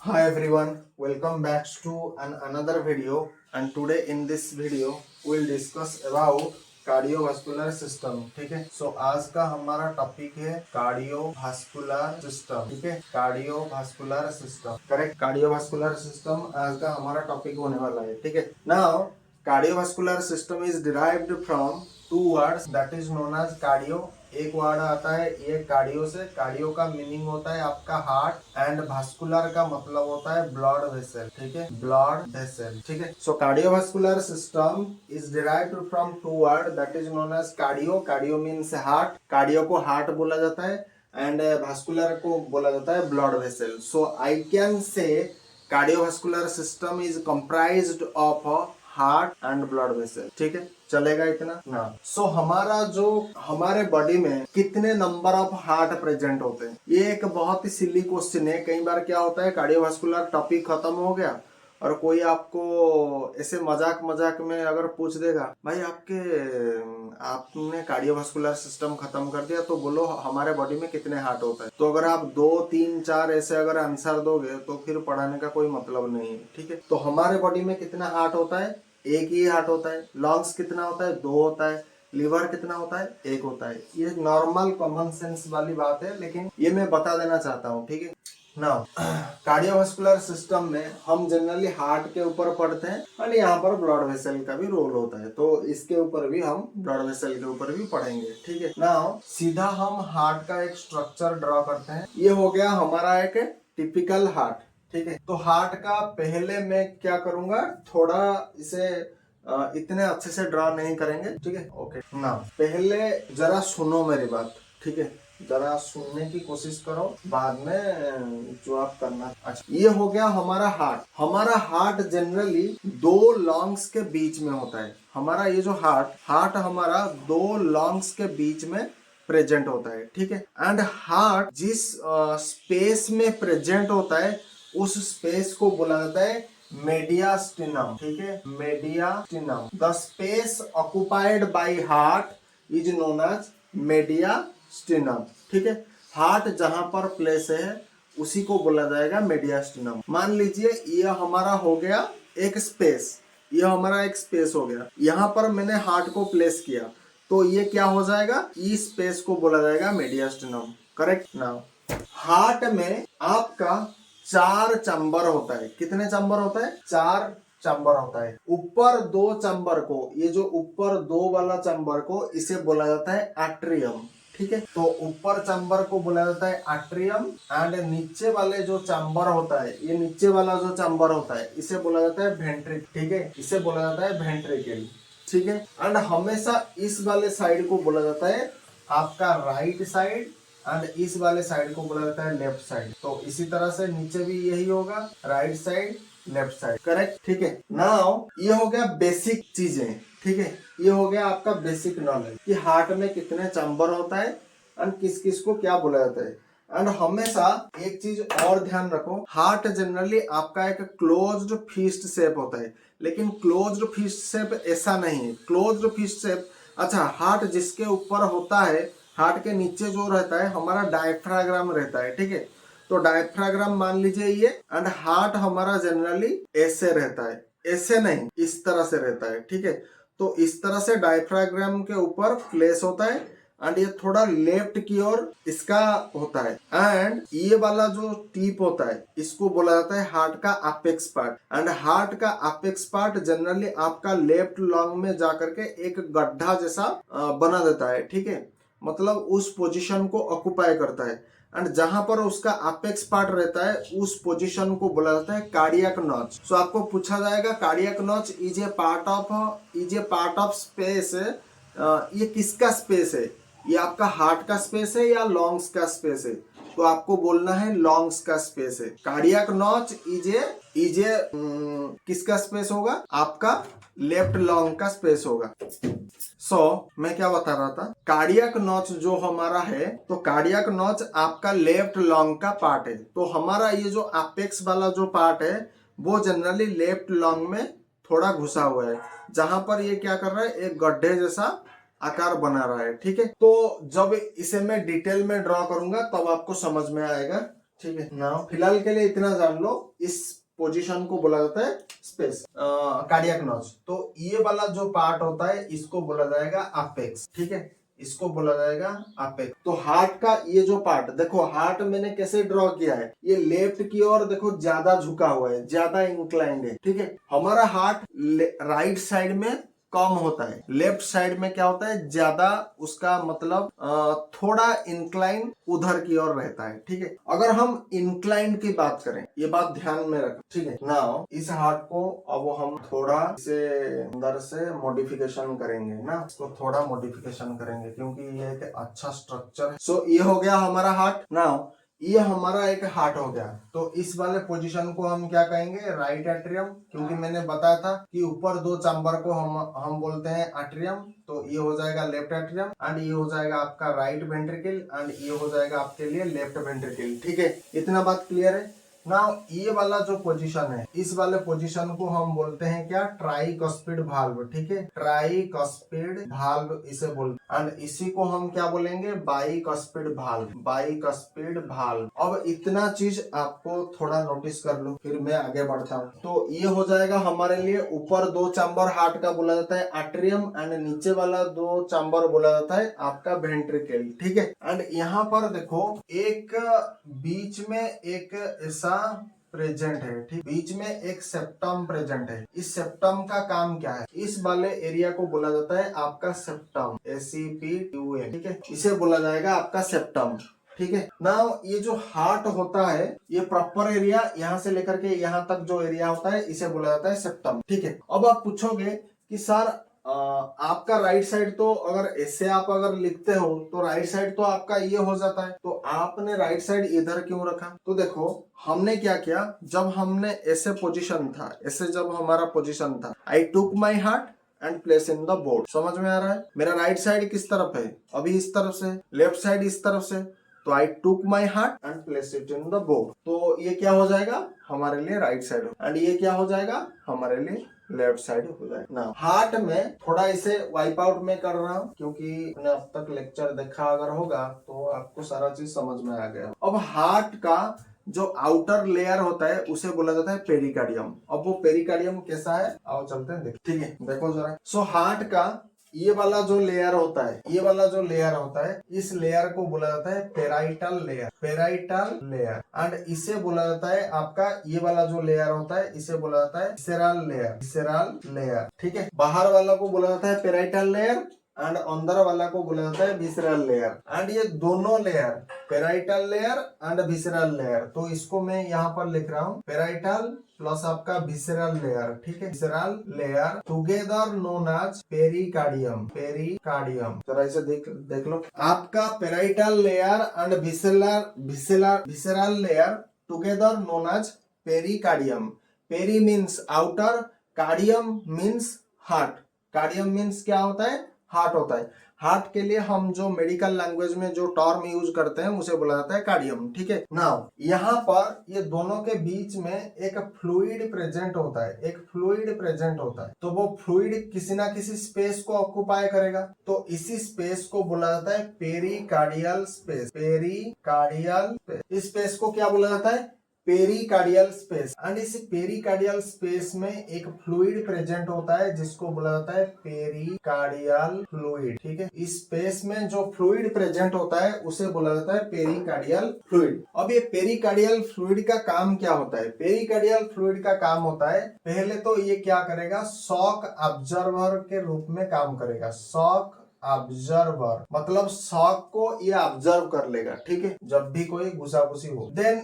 Hi everyone, welcome back to another video, and today in this video we'll discuss about cardiovascular system. ठीक है, सो आज का हमारा topic है कार्डियोवास्कुलर सिस्टम। ठीक है, cardiovascular system, correct. Cardiovascular system आज का हमारा टॉपिक होने वाला है। ठीक है, now cardiovascular system is derived from two words that is known as cardio. एक वर्ड आता है ये कार्डियो से। कार्डियो का मीनिंग होता है आपका हार्ट, एंड वास्कुलर का मतलब होता है ब्लड वेसल। ठीक है, ब्लड वेसल। ठीक है, so cardiovascular system is derived from two word that is known as cardio. Cardio means heart, cardio को हार्ट बोला जाता है, एंड वास्कुलर को बोला जाता है blood vessel. So I can say cardiovascular system is comprised of heart and blood vessel. ठीक है, चलेगा इतना ना। सो हमारा जो हमारे बॉडी में कितने नंबर ऑफ हार्ट प्रेजेंट होते हैं, ये एक बहुत ही सिली क्वेश्चन है। कई बार क्या होता है, कार्डियोवास्कुलर टॉपिक खत्म हो गया और कोई आपको ऐसे मजाक मजाक में अगर पूछ देगा, भाई आपने कार्डियोवास्कुलर सिस्टम खत्म कर दिया तो बोलो हमारे बॉडी में कितने हार्ट होता है। तो अगर आप 2, 3, 4 ऐसे अगर आंसर दोगे तो फिर पढ़ाने का कोई मतलब नहीं है। ठीक है, तो हमारे बॉडी में कितना हार्ट होता है, एक ही हार्ट होता है। लंग्स कितना होता है, 2 होता है। लिवर कितना होता है, 1 होता है। ये नॉर्मल कॉमन सेंस वाली बात है, लेकिन ये मैं बता देना चाहता हूँ। ठीक है, नाउ कार्डियोवास्कुलर सिस्टम में हम जनरली हार्ट के ऊपर पढ़ते हैं, और यहाँ पर ब्लड वेसल का भी रोल होता है, तो इसके ऊपर भी हम ब्लड वेसल के ऊपर भी पढ़ेंगे। ठीक है, नाउ सीधा हम हार्ट का एक स्ट्रक्चर ड्रॉ करते हैं। ये हो गया हमारा एक टिपिकल हार्ट। ठीक है, तो हार्ट का पहले मैं क्या करूंगा, थोड़ा इसे इतने अच्छे से ड्रॉ नहीं करेंगे। ठीक है, ओके ना, पहले जरा सुनो मेरी बात। ठीक है, जरा सुनने की कोशिश करो, बाद में जो आप करना। अच्छा, ये हो गया हमारा हार्ट। हमारा हार्ट जनरली 2 लंग्स के बीच में होता है। हमारा ये जो हार्ट हमारा 2 लंग्स के बीच में प्रेजेंट होता है। ठीक है, एंड हार्ट जिस स्पेस में प्रेजेंट होता है उस स्पेस को बोला जाता है मेडियास्टिनम। ठीक है, mediastinum. The space occupied by heart is known as mediastinum. ठीक है, हार्ट जहां पर प्लेस है उसी को बोला जाएगा मेडियास्टिनम। मान लीजिए ये हमारा हो गया एक स्पेस, ये हमारा एक स्पेस हो गया। यहाँ पर मैंने हार्ट को प्लेस किया, तो ये क्या हो जाएगा, इस स्पेस को बोला जाएगा मेडियास्टिनम। करेक्ट। नाउ हार्ट में आपका 4 चैम्बर होता है। कितने चैम्बर होता है, 4 चैम्बर होता है। ऊपर 2 चैम्बर को, ये जो ऊपर 2 वाला चैम्बर को, इसे बोला जाता है एट्रियम। ठीक है, तो ऊपर चैम्बर को बोला जाता है एट्रियम, एंड नीचे वाले जो चैम्बर होता है, ये नीचे वाला जो चैम्बर होता है, इसे बोला जाता है वेंट्रिकल। ठीक है, इसे बोला जाता है वेंट्रिकल। ठीक है, एंड हमेशा इस वाले साइड को बोला जाता है आपका राइट साइड, एंड इस वाले साइड को बोला जाता है लेफ्ट साइड। तो इसी तरह से नीचे भी यही होगा, right side, left side. Correct. ठीक है, नाउ ये हो गया बेसिक चीजें। ठीक है, ये हो गया आपका बेसिक नॉलेज कि हार्ट में कितने चैम्बर होता है एंड किस किस को क्या बोला जाता है। एंड हमेशा एक चीज और ध्यान रखो, हार्ट जनरली आपका एक क्लोज्ड फिस्ट शेप होता है, लेकिन क्लोज्ड फिस्ट शेप ऐसा नहीं है। क्लोज्ड फिस्ट शेप, अच्छा, हार्ट जिसके ऊपर होता है, हार्ट के नीचे जो रहता है हमारा डायफ्राग्राम रहता है। ठीक है, तो डायफ्राग्राम मान लीजिए ये, एंड हार्ट हमारा जनरली ऐसे रहता है, ऐसे नहीं, इस तरह से रहता है। ठीक है, तो इस तरह से डायफ्राग्राम के ऊपर प्लेस होता है, एंड ये थोड़ा लेफ्ट की ओर इसका होता है, एंड ये वाला जो टीप होता है इसको बोला जाता है हार्ट का अपेक्स पार्ट। एंड हार्ट का अपेक्स पार्ट जनरली आपका लेफ्ट लंग में जाकर के एक गड्ढा जैसा बना देता है। ठीक है, मतलब उस पोजीशन को ऑक्युपाई करता है, एंड जहां पर उसका अपेक्स पार्ट रहता है उस पोजीशन को बोला जाता है कार्डियक नॉच। सो आपको पूछा जाएगा cardiac notch is a part of space, ये किसका स्पेस है, ये आपका हार्ट का स्पेस है या लॉन्ग्स का स्पेस है, तो आपको बोलना है लॉन्ग्स का स्पेस है। कार्डियक नॉच इज ए किसका स्पेस होगा, आपका लेफ्ट लॉन्ग का स्पेस होगा। मैं क्या बता रहा था, कार्डियक नॉच जो हमारा है, तो कार्डियक नॉच आपका लेफ्ट लॉन्ग का पार्ट है। तो हमारा ये जो अपेक्स वाला जो पार्ट है वो जनरली लेफ्ट लॉन्ग में थोड़ा घुसा हुआ है, जहां पर ये क्या कर रहा है, एक गड्ढे जैसा आकार बना रहा है। ठीक है, तो जब इसे मैं डिटेल में ड्रॉ करूंगा तब आपको समझ में आएगा ठीक है ना। फिलहाल के लिए इतना जान लो, इस पोजीशन को बोला जाता है स्पेस कार्डियक नॉच। तो ये वाला जो पार्ट होता है इसको बोला जाएगा अपेक्स, ठीक है, इसको बोला जाएगा अपेक्स। तो हार्ट का ये जो पार्ट देखो, हार्ट मैंने कैसे ड्रॉ किया है, ये लेफ्ट की ओर देखो ज्यादा झुका हुआ है, ज्यादा इंक्लाइंड है, ठीक है। हमारा हार्ट राइट साइड में कम होता है, लेफ्ट साइड में क्या होता है ज्यादा, उसका मतलब थोड़ा इंक्लाइन उधर की ओर रहता है, ठीक है। अगर हम इंक्लाइन की बात करें, ये बात ध्यान में रखें, ठीक है ना। इस हार्ट को अब हम थोड़ा इसे अंदर से मॉडिफिकेशन करेंगे ना, इसको थोड़ा मॉडिफिकेशन करेंगे क्योंकि ये एक अच्छा स्ट्रक्चर है। सो ये हो गया हमारा हार्ट ना, ये हमारा एक हार्ट हो गया। तो इस वाले पोजीशन को हम क्या कहेंगे, राइट एट्रियम, क्योंकि मैंने बताया था कि ऊपर दो चैम्बर को हम बोलते हैं एट्रियम। तो ये हो जाएगा लेफ्ट एट्रियम एंड ये हो जाएगा आपका राइट वेंट्रिकल एंड ये हो जाएगा आपके लिए लेफ्ट वेंट्रिकल, ठीक है। इतना बात क्लियर है ना। ये वाला जो पोजीशन है, इस वाले पोजीशन को हम बोलते हैं क्या, ट्राइकस्पिड भाल्व, ठीक है, ट्राइकस्पिड भाल्व इसे बोलते हैं। एंड इसी को हम क्या बोलेंगे, बाइकस्पिड भाल्व, बाइकस्पिड भाल्व। अब इतना चीज आपको थोड़ा नोटिस कर लो, फिर मैं आगे बढ़ता हूँ। तो ये हो जाएगा हमारे लिए, ऊपर दो चैम्बर हार्ट का बोला जाता है एट्रियम एंड नीचे वाला दो चैम्बर बोला जाता है आपका वेंट्रिकल, ठीक है। एंड यहाँ पर देखो एक बीच में एक ऐसा प्रेजेंट है, ठीक, बीच में एक सेप्टम प्रेजेंट है। इस सेप्टम का काम क्या है, इस वाले एरिया को बोला जाता है आपका सेप्टम, SEPTUM, ठीक है, इसे बोला जाएगा आपका सेप्टम, ठीक है ना। ये जो हार्ट होता है, ये प्रॉपर एरिया यहाँ से लेकर के यहाँ तक जो एरिया होता है इसे बोला जाता है सेप्टम, ठीक है। अब आप पूछोगे कि सर आपका राइट साइड तो अगर ऐसे आप अगर लिखते हो तो राइट साइड तो आपका ये हो जाता है, तो आपने राइट साइड इधर क्यों रखा। तो देखो हमने क्या किया, जब हमने ऐसे पोजीशन था, ऐसे जब हमारा पोजीशन था, I took my heart and place in the board. समझ में आ रहा है, मेरा राइट साइड किस तरफ है, अभी इस तरफ से, लेफ्ट साइड इस तरफ से, तो I took my heart and place it in the board. तो ये क्या हो जाएगा हमारे लिए राइट साइड, एंड ये क्या हो जाएगा हमारे लिए लेफ्ट साइड हो जाए ना। हार्ट में थोड़ा इसे वाइप आउट में कर रहा हूँ क्योंकि मैंने अब तक लेक्चर देखा अगर होगा तो आपको सारा चीज समझ में आ गया। अब हार्ट का जो आउटर लेयर होता है उसे बोला जाता है पेरिकार्डियम। अब वो पेरिकार्डियम कैसा है, आओ चलते हैं देख, ठीक है, देखो जरा। सो हार्ट का ये वाला जो लेयर होता है, ये वाला जो लेयर होता है, इस लेयर को बोला जाता है parietal layer, parietal layer. And इसे बोला जाता है आपका, ये वाला जो लेयर होता है इसे बोला जाता है विसेरल लेयर, विसेरल लेयर, ठीक है। बाहर वाला को बोला जाता है पेराइटल लेयर एंड अंदर वाला को बोला जाता है विसेरल लेयर। एंड ये दोनों layer, parietal layer and visceral layer, तो इसको मैं यहाँ पर लिख रहा हूँ पेराइटल प्लस आपका विसेरल लेयर, ठीक है, visceral layer together known as pericardium, pericardium. जरा इसे देख लो, आपका parietal layer and visceral layer together known as pericardium. Peri means outer, cardium means heart. Cardium means क्या होता है, हार्ट होता है। हार्ट के लिए हम जो मेडिकल लैंग्वेज में जो टर्म यूज करते हैं उसे बोला जाता है कार्डियम, ठीक है। नाउ यहाँ पर ये दोनों के बीच में एक फ्लूइड प्रेजेंट होता है, एक फ्लूइड प्रेजेंट होता है। तो वो फ्लूइड किसी ना किसी स्पेस को ऑक्युपाई करेगा, तो इसी स्पेस को बोला जाता है पेरिकार्डियल स्पेस, पेरिकार्डियल। इस स्पेस को क्या बोला जाता है, पेरिकार्डियल स्पेस। एंड इस पेरिकार्डियल स्पेस में एक फ्लूइड प्रेजेंट होता है जिसको बोला जाता है पेरिकार्डियल फ्लूइड, ठीक है। इस स्पेस में जो फ्लूइड प्रेजेंट होता है उसे बोला जाता है पेरिकार्डियल फ्लूइड। अब ये पेरिकार्डियल फ्लूइड का काम क्या होता है, पेरिकार्डियल फ्लूइड का काम होता है, पहले तो ये क्या करेगा, शॉक ऑब्जर्वर के रूप में काम करेगा। शॉक ऑब्जर्वर मतलब शॉक को ये ऑब्जर्व कर लेगा, ठीक है, जब भी कोई घुसाघुसी हो। देन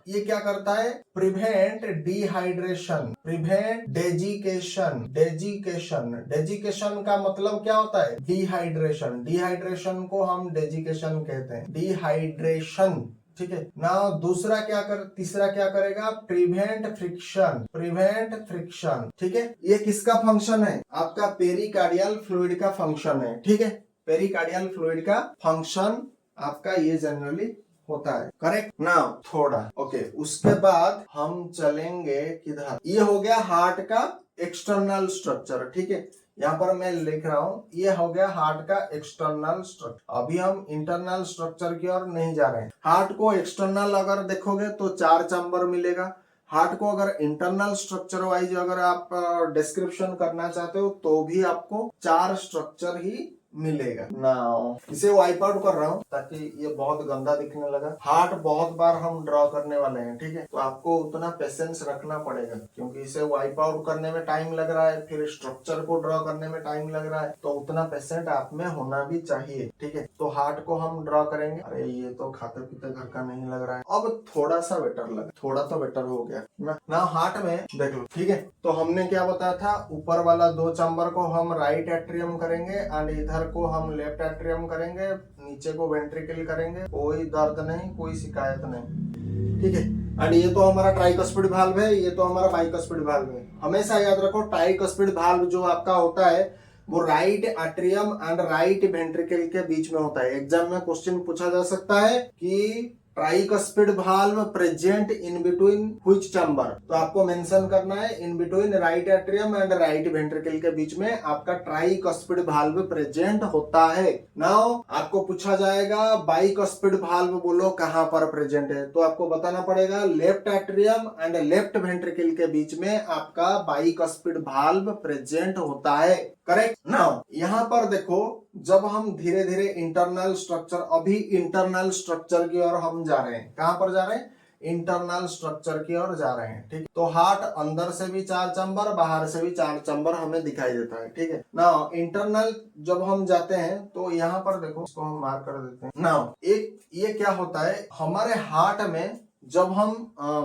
ये क्या करता है, प्रिवेंट डिहाइड्रेशन, प्रिवेंट डेजिकेशन, डेजिकेशन। डेजिकेशन का मतलब क्या होता है, डिहाइड्रेशन। डिहाइड्रेशन को हम डेजिकेशन कहते हैं, डिहाइड्रेशन, ठीक है ना। दूसरा क्या तीसरा क्या करेगा, प्रिवेंट फ्रिक्शन, प्रिवेंट फ्रिक्शन, ठीक है। ये किसका फंक्शन है, आपका पेरिकार्डियल फ्लूइड का फंक्शन है, ठीक है। पेरिकार्डियल फ्लूइड का फंक्शन आपका ये जनरली होता है, करेक्ट ना। थोड़ा ओके, उसके बाद हम चलेंगे किधर, ये हो गया हार्ट का एक्सटर्नल स्ट्रक्चर, ठीक है। यहाँ पर मैं लिख रहा हूँ ये हो गया हार्ट का एक्सटर्नल स्ट्रक्चर। अभी हम इंटरनल स्ट्रक्चर की ओर नहीं जा रहे हैं। हार्ट को एक्सटर्नल अगर देखोगे तो 4 चैम्बर मिलेगा। हार्ट को अगर इंटरनल स्ट्रक्चर वाइज अगर आप डिस्क्रिप्शन करना चाहते हो तो भी आपको 4 स्ट्रक्चर ही मिलेगा ना। इसे वाइप आउट कर रहा हूँ ताकि ये बहुत गंदा दिखने लगा। हार्ट बहुत बार हम ड्रॉ करने वाले हैं, ठीक है, तो आपको उतना पेशेंस रखना पड़ेगा क्योंकि इसे वाइप आउट करने में टाइम लग रहा है, फिर स्ट्रक्चर को ड्रॉ करने में टाइम लग रहा है, तो उतना पेशेंट आप में होना भी चाहिए, ठीक है। तो हार्ट को हम ड्रॉ करेंगे। अरे ये तो खाते पीते घर का नहीं लग रहा है, अब थोड़ा सा बेटर लगा, थोड़ा तो बेटर हो गया ना। हार्ट में देख लो, ठीक है। तो हमने क्या बताया था, ऊपर वाला 2 चैम्बर को हम राइट एट्रियम करेंगे एंड इधर को हम लेफ्ट एट्रियम करेंगे, नीचे को वेंट्रिकल करेंगे। कोई दर्द नहीं, कोई शिकायत नहीं, ठीक है। एंड ये तो हमारा ट्राइकस्पिड वाल्व है, ये तो हमारा बाइकस्पिड वाल्व है। हमेशा याद रखो ट्राइकस्पिड वाल्व जो आपका होता है वो right atrium and right ventricle के बीच में होता है। एग्जाम में क्वेश्चन पूछा जा सकता है कि tricuspid valve present in between which chamber, तो आपको मेंशन करना है in between right atrium and right ventricle के बीच में आपका ट्राइकस्पिड वाल्व प्रेजेंट होता है। नाउ आपको पूछा जाएगा बाइकस्पिड वाल्व बोलो कहां पर प्रेजेंट है, तो आपको बताना पड़ेगा left atrium and left ventricle के बीच में आपका बाइकस्पिड वाल्व प्रेजेंट होता है, करेक्ट। नाउ यहाँ पर देखो, जब हम धीरे धीरे इंटरनल स्ट्रक्चर, अभी इंटरनल स्ट्रक्चर की ओर हम जा रहे हैं। कहां पर जा रहे हैं, इंटरनल स्ट्रक्चर की ओर जा रहे हैं, ठीक। तो हार्ट अंदर से भी 4 चैम्बर, बाहर से भी 4 चैम्बर हमें दिखाई देता है, ठीक है ना। इंटरनल जब हम जाते हैं तो यहाँ पर देखो, इसको हम मार्क कर देते हैं ना। एक ये क्या होता है हमारे हार्ट में, जब हम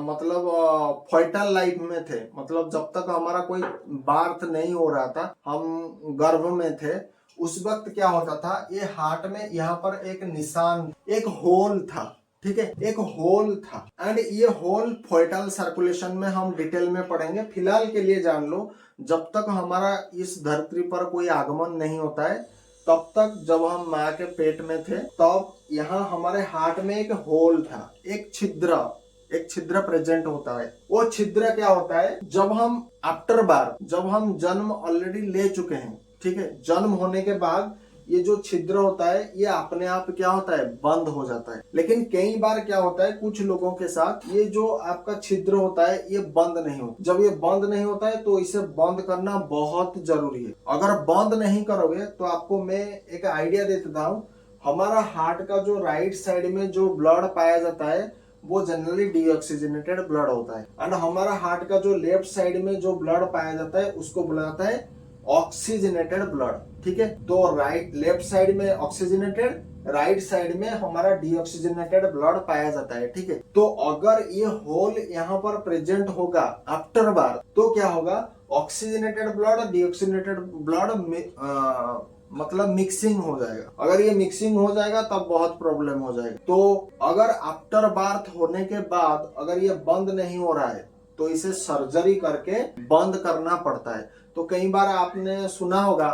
मतलब फर्टाइल लाइफ में थे, मतलब जब तक हमारा कोई बार्थ नहीं हो रहा था, हम गर्भ में थे, उस वक्त क्या होता था, ये हार्ट में यहाँ पर एक निशान, एक होल था, ठीक है, एक होल था। एंड ये होल फर्टाइल सर्कुलेशन में हम डिटेल में पढ़ेंगे। फिलहाल के लिए जान लो, जब तक हमारा इस धरती पर कोई आगमन नहीं होता है, तब तक जब हम माँ के पेट में थे, तब यहाँ हमारे हार्ट में एक होल था, एक छिद्र प्रेजेंट होता है। वो छिद्र क्या होता है, जब हम आफ्टर बार, जब हम जन्म ऑलरेडी ले चुके हैं, ठीक है, जन्म होने के बाद ये जो छिद्र होता है ये अपने आप क्या होता है, बंद हो जाता है। लेकिन कई बार क्या होता है, कुछ लोगों के साथ ये जो आपका छिद्र होता है ये बंद नहीं होता। जब ये बंद नहीं होता है तो इसे बंद करना बहुत जरूरी है। अगर बंद नहीं करोगे तो आपको मैं एक आइडिया दे देता हूँ। हमारा हार्ट का जो राइट साइड में जो ब्लड पाया जाता है वो जनरली डीऑक्सीजनेटेड ब्लड होता है, एंड हमारा हार्ट का जो लेफ्ट साइड में जो ब्लड पाया जाता है उसको बोला जाता है ऑक्सीजनेटेड ब्लड, ठीक है। तो राइट लेफ्ट साइड में ऑक्सीजनेटेड, राइट साइड में हमारा डीऑक्सीजनेटेड ब्लड पाया जाता है, ठीक है। तो अगर ये होल यहाँ पर प्रेजेंट होगा आफ्टर बार, तो क्या होगा, ऑक्सीजनेटेड ब्लड डीऑक्सीजनेटेड ब्लड मतलब मिक्सिंग हो जाएगा। अगर ये मिक्सिंग हो जाएगा तब बहुत प्रॉब्लम हो जाएगा। तो अगर आफ्टर बर्थ होने के बाद अगर ये बंद नहीं हो रहा है तो इसे सर्जरी करके बंद करना पड़ता है। तो कई बार आपने सुना होगा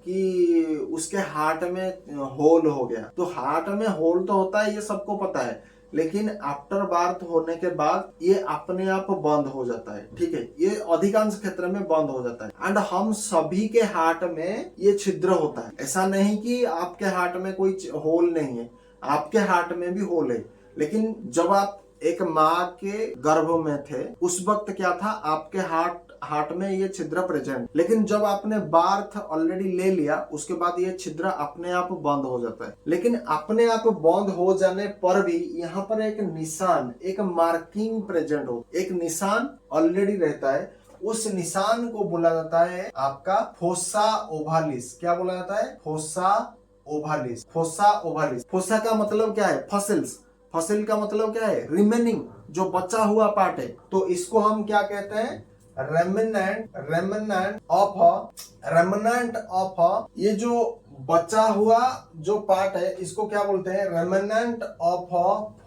कि उसके हार्ट में होल हो गया। तो हार्ट में होल तो होता है, ये सबको पता है, लेकिन आफ्टर बर्थ होने के बाद ये अपने आप बंद हो जाता है, ठीक है। ये अधिकांश क्षेत्र में बंद हो जाता है। एंड हम सभी के हार्ट में ये छिद्र होता है। ऐसा नहीं कि आपके हार्ट में कोई होल नहीं है, आपके हार्ट में भी होल है। लेकिन जब आप एक माँ के गर्भ में थे उस वक्त क्या था, आपके हार्ट में ये छिद्र प्रेजेंट। लेकिन जब आपने बार्थ ऑलरेडी ले लिया उसके बाद ये छिद्र अपने आप बंद हो जाता है। लेकिन अपने आप बंद हो जाने पर भी यहाँ पर एक निशान, एक मार्किंग प्रेजेंट हो, एक निशान ऑलरेडी रहता है। उस निशान को बोला जाता है आपका फोसा ओवालिस। क्या बोला जाता है, फोसा ओवालिस। फोसा ओवालिस, फोसा का मतलब क्या है, फसिल्स। फसिल का मतलब क्या है, रिमेनिंग, जो बचा हुआ पार्ट है। तो इसको हम क्या कहते हैं, रेमिनेंट ऑफ ये जो बचा हुआ जो पार्ट है इसको क्या बोलते हैं, रेमिनेंट ऑफ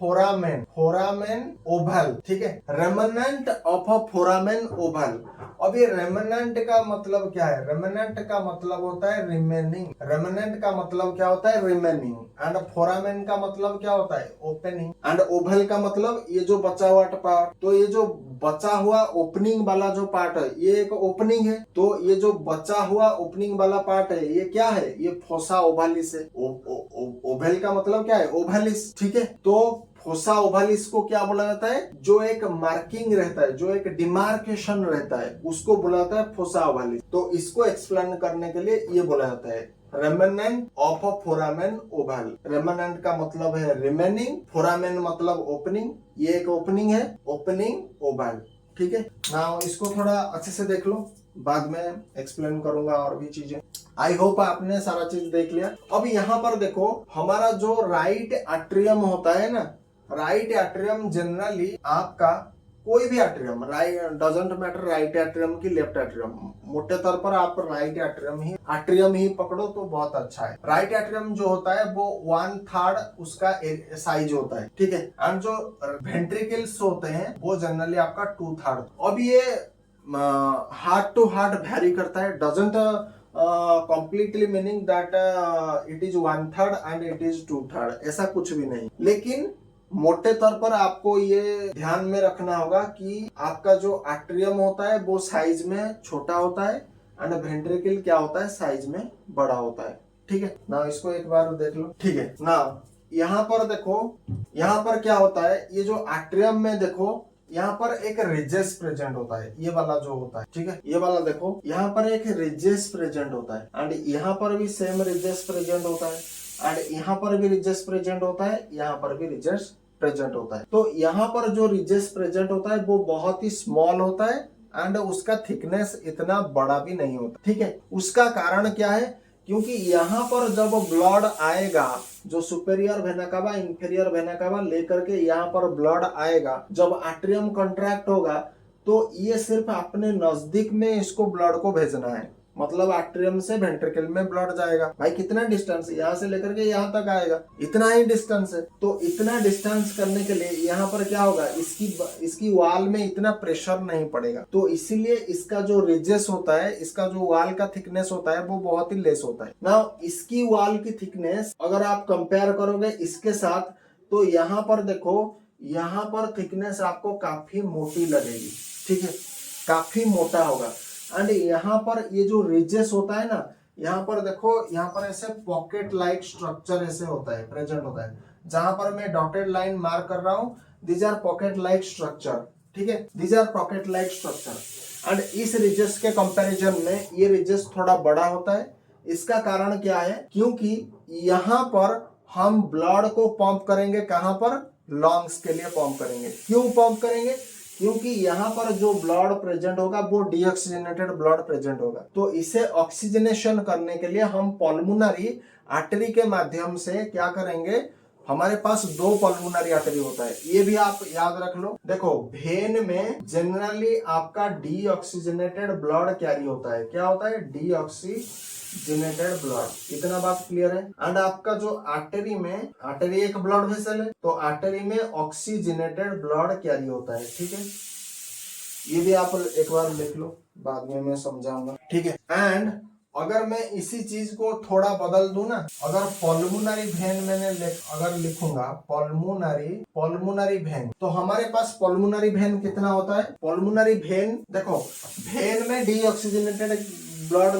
फोरामेन ओवल, ठीक है, रेमिनेंट ऑफ फोरामेन ओवल। अभी रेमिनेंट का मतलब क्या है? रेमिनेंट का मतलब होता है रिमेनिंग। रेमिनेंट का मतलब क्या होता है? रिमेनिंग। एंड फोरामेन का मतलब क्या होता है? ओपनिंग। एंड ओवल का मतलब ये जो बचा हुआ पार्ट। तो ये जो बचा हुआ ओपनिंग वाला जो पार्ट है ये एक ओपनिंग है। तो ये जो बचा हुआ ओपनिंग वाला पार्ट है ये क्या है? ये फोसा ओवालिस है। ओवल का मतलब क्या है? ओवालिस। ठीक है, तो फोसा ओवालिस को क्या बोला जाता है? जो एक मार्किंग रहता है, जो एक डिमार्केशन रहता है, उसको बोला जाता है फोसा ओवालिस। तो इसको एक्सप्लेन करने के लिए ये बोला जाता है remnant of a foramen Oval. Remnant का मतलब है रिमेनिंग, फोरामेन मतलब ओपनिंग। ये एक ओपनिंग है, ओपनिंग ओवल। ठीक है ना, इसको थोड़ा अच्छे से देख लो, बाद में एक्सप्लेन करूंगा और भी चीजें। आई होप आपने सारा चीज देख लिया। अब यहाँ पर देखो, हमारा जो राइट एट्रियम होता है ना, राइट एट्रियम जनरली आपका कोई भी atrium, right doesn't matter, right atrium की लेफ्ट एट्रियम, मोटे तौर पर आप राइट एट्रियम ही पकड़ो तो बहुत अच्छा है। राइट एट्रियम जो होता है वो 1/3 उसका साइज होता है। ठीक है, एंड जो वेंट्रिकल्स होते हैं वो जनरली आपका 2/3। अब ये हार्ट टू हार्ट वैरी करता है, doesn't completely meaning that it is 1/3 and it is 2/3, ऐसा कुछ भी नहीं। लेकिन मोटे तौर पर आपको ये ध्यान में रखना होगा कि आपका जो एट्रियम होता है वो साइज में छोटा होता है एंड वेंट्रिकल क्या होता है? साइज में बड़ा होता है। ठीक है ना, इसको एक बार देख लो। ठीक है ना, यहाँ पर देखो, यहाँ पर क्या होता है? ये जो एट्रियम में देखो, यहाँ पर एक रिजेस प्रेजेंट होता है, ये वाला जो होता है। ठीक है, ये वाला देखो, यहाँ पर एक रिजेस प्रेजेंट होता है एंड यहाँ पर भी सेम रिजेस प्रेजेंट होता है एंड यहाँ पर भी रिजेस प्रेजेंट होता है, यहाँ पर भी रिजेस प्रेजेंट होता है। तो यहाँ पर जो रिजेस प्रेजेंट होता है वो बहुत ही स्मॉल होता है एंड उसका थिकनेस इतना बड़ा भी नहीं होता। ठीक है, उसका कारण क्या है? क्योंकि यहाँ पर जब ब्लड आएगा, जो superior vena cava inferior vena cava लेकर के यहाँ पर ब्लड आएगा, जब एट्रियम कंट्रैक्ट होगा तो ये सिर्फ अपने नजदीक में इसको ब्लड को भेजना है। मतलब एट्रियम से वेंट्रिकल में ब्लड जाएगा। भाई कितना डिस्टेंस, यहाँ से लेकर के यहाँ तक आएगा, इतना ही डिस्टेंस है। तो इतना डिस्टेंस करने के लिए यहाँ पर क्या होगा? इसकी वाल में इतना प्रेशर नहीं पड़ेगा, तो इसीलिए इसका जो रिजेस होता है, इसका जो वाल का थिकनेस होता है वो बहुत ही लेस होता है ना। इसकी वाल की थिकनेस अगर आप कंपेयर करोगे इसके साथ, तो यहाँ पर देखो, यहाँ पर थिकनेस आपको काफी मोटी लगेगी। ठीक है, काफी मोटा होगा एंड यहाँ पर ये जो रिजेस होता है ना, यहाँ पर देखो, यहाँ पर ऐसे पॉकेट लाइक स्ट्रक्चर ऐसे होता है, प्रेजेंट होता है। जहां पर मैं डॉटेड लाइन मार्क कर रहा हूँ, these are pocket like structure. ठीक है, these are pocket like structure and इस रिजेस के कंपैरिजन में ये रिजेस थोड़ा बड़ा होता है। इसका कारण क्या है? क्योंकि यहाँ पर हम ब्लड को पंप करेंगे, कहां पर? लंग्स के लिए पंप करेंगे। क्यों पंप करेंगे? क्योंकि यहाँ पर जो ब्लड प्रेजेंट होगा वो डीऑक्सीजनेटेड ब्लड प्रेजेंट होगा। तो इसे ऑक्सीजनेशन करने के लिए हम पल्मोनरी आर्टरी के माध्यम से क्या करेंगे? हमारे पास 2 पल्मोनरी आर्टरी होता है, ये भी आप याद रख लो। देखो, वेन में जनरली आपका डीऑक्सीजनेटेड ब्लड कैरी होता है। क्या होता है? Deoxygenated blood. इतना बात क्लियर है। एंड आपका जो आर्टरी में, आर्टरी एक ब्लड वेसल है, तो आर्टरी में ऑक्सीजनेटेड ब्लड कैरी होता है। ठीक है, ये भी आप एक बार लिख लो, बाद में मैं समझाऊंगा। ठीक है, एंड अगर मैं इसी चीज को थोड़ा बदल दूं ना, अगर पल्मोनरी वेन मैंने अगर लिखूंगा पल्मोनरी वेन, तो हमारे पास पल्मोनरी वेन कितना होता है? पल्मोनरी वेन देखो, वेन में डीऑक्सीजनेटेड ब्लड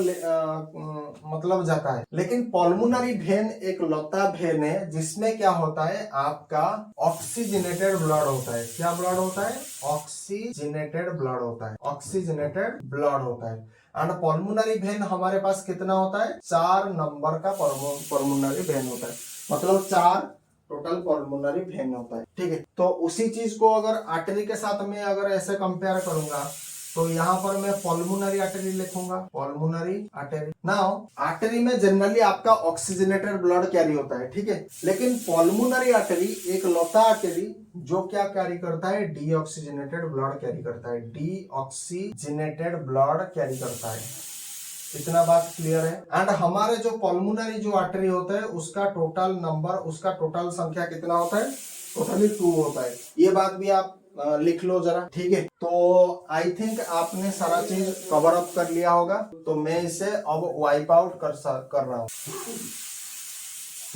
मतलब जाता है, लेकिन पल्मोनरी वेन एक लता वेन है जिसमें क्या होता है? आपका ऑक्सीजनेटेड ब्लड होता है। क्या ब्लड होता है? ऑक्सीजनेटेड ब्लड होता है, ऑक्सीजनेटेड ब्लड होता है। एंड पल्मोनरी वेन हमारे पास कितना होता है? 4 नंबर का पल्मोनरी वेन होता है, मतलब 4 टोटल पल्मोनरी वेन होता है। ठीक है, तो उसी चीज को अगर आर्टरी के साथ में अगर ऐसे कंपेयर करूंगा, तो यहाँ पर मैं पल्मोनरी आर्टरी लिखूंगा, पल्मोनरी आर्टरी। नाउ आर्टरी में जनरली आपका ऑक्सीजनेटेड ब्लड कैरी होता है। ठीक है, लेकिन पल्मोनरी आर्टरी एक लौता आर्टरी जो क्या कैरी करता है? डीऑक्सीजनेटेड ब्लड कैरी करता है, डीऑक्सीजनेटेड ब्लड कैरी करता है। इतना बात क्लियर है। एंड हमारे जो पल्मोनरी जो आर्टरी होता है उसका टोटल नंबर, उसका टोटल संख्या कितना होता है? टोटली 2 होता है। ये बात भी आप लिख लो जरा, ठीक है। तो आई थिंक आपने सारा चीज कवर अप कर लिया होगा, तो मैं इसे अब वाइप आउट कर रहा हूँ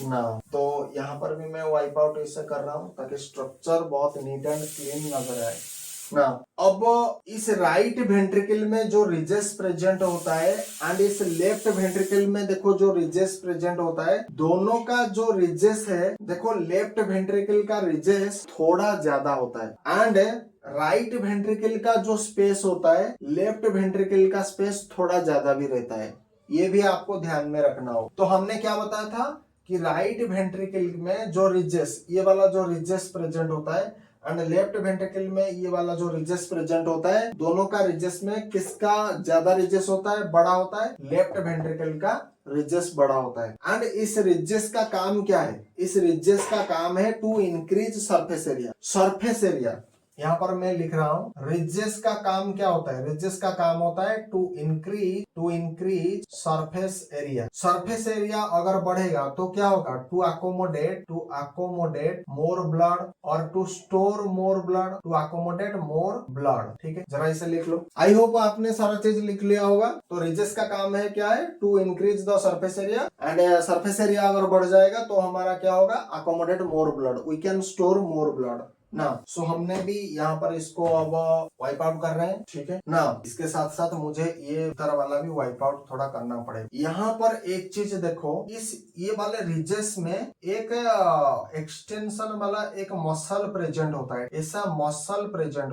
ना। तो यहाँ पर भी मैं वाइप आउट इसे कर रहा हूँ ताकि स्ट्रक्चर बहुत नीट एंड क्लीन नजर आए ना। अब इस राइट वेंट्रिकल में जो रिजेस प्रेजेंट होता है एंड इस लेफ्ट वेंट्रिकल में देखो जो रिजेस प्रेजेंट होता है, दोनों का जो रिजेस है, देखो लेफ्ट वेंट्रिकल का रिजेस थोड़ा ज्यादा होता है एंड राइट वेंट्रिकल का जो स्पेस होता है, लेफ्ट वेंट्रिकल का स्पेस थोड़ा ज्यादा भी रहता है। ये भी आपको ध्यान में रखना हो। तो हमने क्या बताया था कि राइट वेंट्रिकल में जो रिजेस, ये वाला जो रिजेस प्रेजेंट होता है एंड लेफ्ट वेंट्रिकल में ये वाला जो रिजेस प्रेजेंट होता है, दोनों का रिजेस में किसका ज्यादा रिजेस होता है, बड़ा होता है? लेफ्ट वेंट्रिकल का रिजेस बड़ा होता है। एंड इस रिजेस का काम क्या है? इस रिजेस का काम है to increase surface area. Surface area यहाँ पर मैं लिख रहा हूं, रिजेस का काम क्या होता है? रिजेस का काम होता है to increase surface area. Surface area अगर बढ़ेगा तो क्या होगा? टू अकोमोडेट मोर ब्लड और to store more blood, to accommodate more blood. ठीक है, जरा इसे लिख लो। आई होप आपने सारा चीज लिख लिया होगा। तो रिजेस का काम है क्या है? To increase the surface area and surface area अगर बढ़ जाएगा तो हमारा क्या होगा? Accommodate more blood, we can store more blood ना। सो हमने भी यहाँ पर इसको अब वाइप आउट कर रहे हैं, ठीक है ना। इसके साथ साथ मुझे ये तरह वाला भी वाइप आउट थोड़ा करना पड़ेगा। यहाँ पर एक चीज देखो, इस ये वाले रिजेस में एक एक्सटेंशन वाला एक मसल प्रेजेंट होता है, ऐसा मसल प्रेजेंट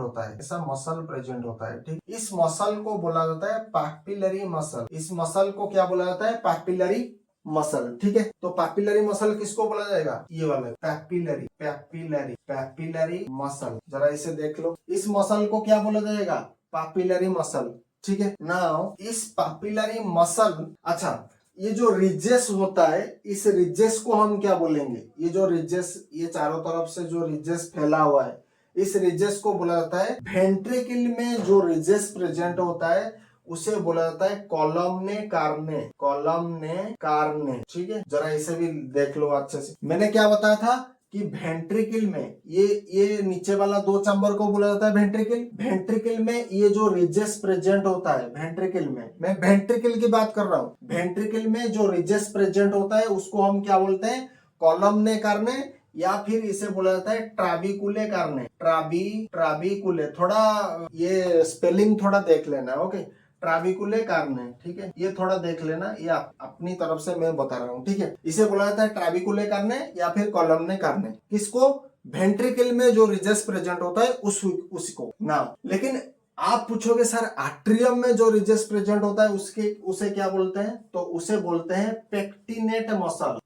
होता है, ठीक। इस मसल को बोला जाता है पैपिलरी मसल। इस मसल को क्या बोला जाता है? पैपिलरी मसल, ठीक है। तो पैपिलरी मसल किसको बोला जाएगा? ये वाला पैपिलरी मसल। जरा इसे देख लो, इस मसल को क्या बोला जाएगा? पैपिलरी मसल, ठीक है। नाउ इस पैपिलरी मसल, अच्छा, ये जो रिजेस होता है, इस रिजेस को हम क्या बोलेंगे? ये जो रिजेस, ये चारों तरफ से जो रिजेस फैला हुआ है, इस रिजेस को बोला जाता है, वेंट्रिकल में जो रिजेस प्रेजेंट होता है उसे बोला जाता है कॉलमने कार्ने, ठीक है। जरा इसे भी देख लो अच्छे से। मैंने क्या बताया था कि वेंट्रिकल में ये नीचे वाला दो चैम्बर को बोला जाता है वेंट्रिकल में ये जो रिजेस प्रेजेंट होता है वेंट्रिकल में, मैं वेंट्रिकल की बात कर रहा हूँ, वेंट्रिकल में जो रिजेस प्रेजेंट होता है उसको हम क्या बोलते हैं? कॉलमने कार्ने, या फिर इसे बोला जाता है ट्राबिकुले कार्ने। ट्राबिकुले, थोड़ा ये स्पेलिंग थोड़ा देख लेना, ओके। ट्राबिकुले कार्ने, ठीक है, ये थोड़ा देख लेना, ये अपनी तरफ से मैं बता रहा हूँ, ठीक है। इसे बोला जाता है ट्राबिकुले कार्ने या फिर कॉलमने कार्ने। किसको? वेंट्रिकल में जो रिजेस प्रेजेंट होता है उसको ना। लेकिन आप पूछोगे सर एट्रियम में जो रिजेस प्रेजेंट होता है उसे क्या बोलते हैं? तो उसे बोलते हैं पेक्टिनेट मसल,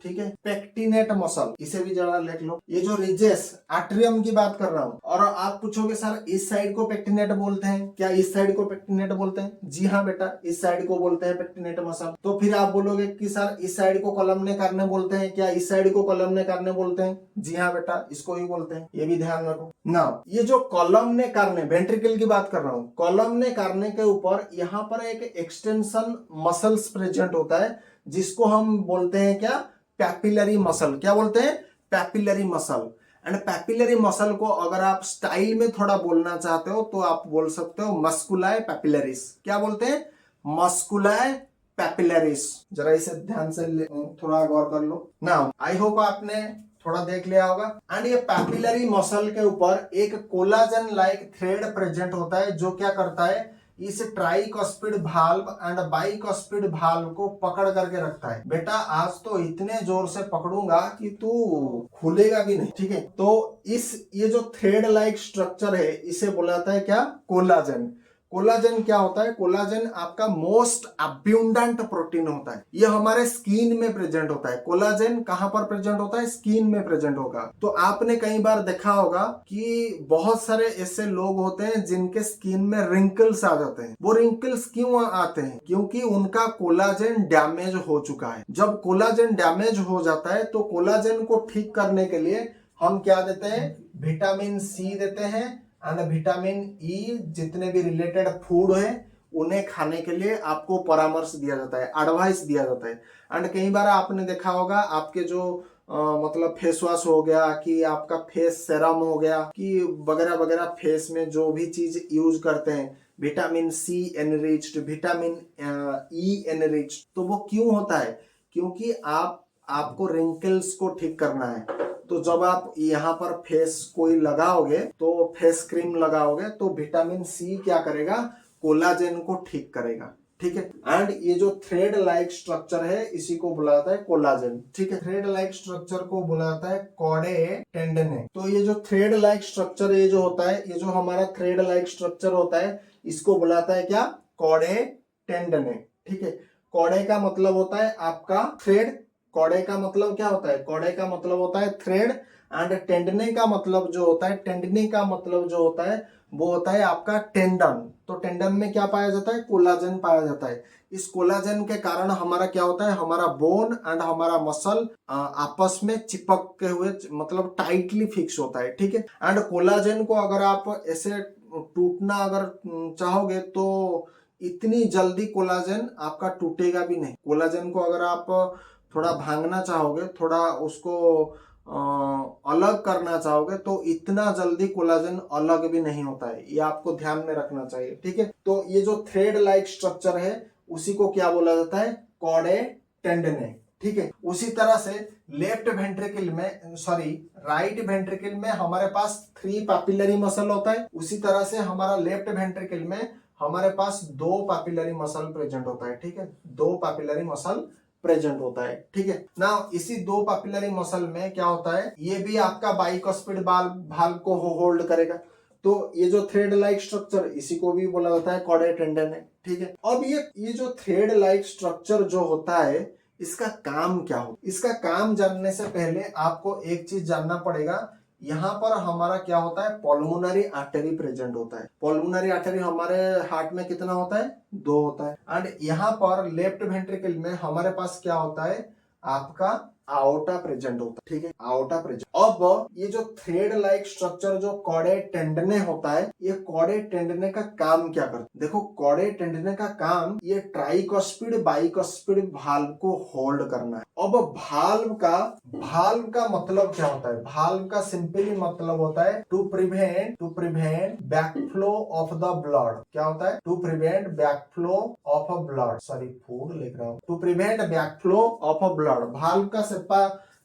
ठीक है, पेक्टिनेट मसल। इसे भी जरा लिख लो। ये जो रिजेस, एट्रियम की बात कर रहा हूं। और आप पूछोगे सर इस साइड को पेक्टिनेट बोलते हैं क्या? इस साइड को पेक्टिनेट बोलते हैं? जी हाँ बेटा, इस साइड को बोलते हैं पेक्टिनेट मसल। तो फिर आप बोलोगे कि सर इस साइड को कॉलमने कार्ने बोलते हैं क्या? इस साइड को कॉलमने कार्ने बोलते हैं? जी हाँ बेटा, इसको ही बोलते हैं। ये भी ध्यान रखो ना। ये जो कॉलमने कार्ने, वेंट्रिकल की बात कर रहा हूं, कॉलमने कार्ने के ऊपर यहाँ पर एक एक्सटेंशन मसल्स प्रेजेंट होता है जिसको हम बोलते हैं क्या? Papillary muscle. क्या बोलते हैं? Papillary muscle. And papillary muscle को अगर आप स्टाइल में थोड़ा बोलना चाहते हो तो आप बोल सकते हो मस्कुलाए पैपिलरिस। क्या बोलते हैं? मस्कुलाए पैपिलरिस। जरा इसे ध्यान से थोड़ा गौर कर लो ना। आई होप आपने थोड़ा देख लिया होगा। एंड ये पैपिलरी मसल के ऊपर एक कोलाजन लाइक थ्रेड प्रेजेंट होता है जो क्या करता है? इस ट्राइकॉस्पिड भाल्व एंड बाइकॉस्पिड भाल्व को पकड़ करके रखता है। बेटा आज तो इतने जोर से पकड़ूंगा कि तू खुलेगा भी नहीं, ठीक है। तो ये जो थ्रेड लाइक स्ट्रक्चर है इसे बोला जाता है क्या? कोलाजन। कोलाजन क्या होता है? कोलाजन आपका मोस्ट अब्यूंडेंट प्रोटीन होता है। ये हमारे स्किन में प्रेजेंट होता है। कोलाजन कहां पर प्रेजेंट होता है? स्किन में प्रेजेंट होगा। तो आपने कई बार देखा होगा कि बहुत सारे ऐसे लोग होते हैं जिनके स्किन में रिंकल्स आ जाते हैं। वो रिंकल्स क्यों आते हैं? क्योंकि उनका कोलाजन डैमेज हो चुका है। जब कोलाजन डैमेज हो जाता है तो कोलाजन को ठीक करने के लिए हम क्या देते हैं? विटामिन सी देते हैं एंड विटामिन ई, जितने भी रिलेटेड फूड है उन्हें खाने के लिए आपको परामर्श दिया जाता है, एडवाइस दिया जाता है। एंड कई बार आपने देखा होगा आपके जो मतलब फेस वॉश हो गया, कि आपका फेस सेरम हो गया, कि वगैरह वगैरह फेस में जो भी चीज यूज करते हैं, vitamin C enriched, vitamin E enriched, तो वो क्यों होता है? क्योंकि आपको रिंकल्स को ठीक करना है। तो जब आप यहाँ पर फेस कोई लगाओगे, तो फेस क्रीम लगाओगे, तो विटामिन सी क्या करेगा? कोलाजेन को ठीक करेगा, ठीक है। एंड ये जो थ्रेड लाइक स्ट्रक्चर है, इसी को बुलाता है कोलाजेन, ठीक है। थ्रेड लाइक स्ट्रक्चर को बुलाता है कॉडे टेंडने। तो ये जो थ्रेड लाइक स्ट्रक्चर ये जो होता है, ये जो हमारा थ्रेड लाइक स्ट्रक्चर होता है, इसको बुलाता है क्या? कॉडे टेंडने, ठीक है। कॉडे का मतलब होता है आपका थ्रेड। कॉडे का मतलब क्या होता है? कॉडे का मतलब होता है थ्रेड। एंड टेंडने का मतलब जो होता है, टेंडने का मतलब जो होता है वो होता है आपका टेंडन। तो टेंडन में क्या पाया जाता है? कोलाजन पाया जाता है। इस कोलाजन के कारण हमारा क्या होता है? हमारा बोन एंड हमारा मसल आपस में चिपक के हुए, मतलब टाइटली फिक्स होता है, ठीक है। एंड कोलाजन को अगर आप ऐसे टूटना अगर चाहोगे, तो इतनी जल्दी कोलाजन आपका टूटेगा भी नहीं। कोलाजन को अगर आप थोड़ा भांगना चाहोगे, थोड़ा उसको अलग करना चाहोगे, तो इतना जल्दी कोलाजन अलग भी नहीं होता है। ये आपको ध्यान में रखना चाहिए, ठीक है। तो ये जो थ्रेड लाइक स्ट्रक्चर है, उसी को क्या बोला जाता है? कॉडे टेंडने, ठीक है। उसी तरह से लेफ्ट वेंट्रिकल में, सॉरी, राइट वेंट्रिकल में हमारे पास 3 पैपिलरी मसल होता है। उसी तरह से हमारा लेफ्ट वेंट्रिकल में हमारे पास 2 पैपिलरी मसल प्रेजेंट होता है, ठीक है। 2 पैपिलरी मसल प्रेजेंट होता है, ठीक है ना। इसी 2 पैपिलरी मसल में क्या होता है? ये भी आपका बाइकस्पिड भाल्व को होल्ड करेगा। तो ये जो थ्रेड लाइक स्ट्रक्चर, इसी को भी बोला जाता है कॉडे टेंडन है, ठीक है। अब ये जो थ्रेड लाइक स्ट्रक्चर जो होता है, इसका काम क्या हो? इसका काम जानने से पहले आपको एक चीज जानना पड़ेगा। यहाँ पर हमारा क्या होता है? पल्मोनरी आर्टरी प्रेजेंट होता है। पल्मोनरी आर्टरी हमारे हार्ट में कितना होता है? 2 होता है। एंड यहाँ पर लेफ्ट वेंट्रिकल में हमारे पास क्या होता है? आपका आओटा प्रेजेंट होता है, ठीक है। आओटा प्रेजेंट। अब ये जो थ्रेड लाइक स्ट्रक्चर जो कॉडे टेंडने होता है, ये कॉडे टेंडने का काम क्या करता है? देखो, कॉडे टेंडने का काम ये ट्राइकस्पिड बाइकस्पिड भाल्व को होल्ड करना है। अब भाल्व का मतलब क्या होता है? भाल्व का सिंपली मतलब होता है to prevent backflow of the blood. क्या होता है? To prevent backflow of a blood, sorry food लिख रहा हूं, to prevent backflow of a blood. Valve का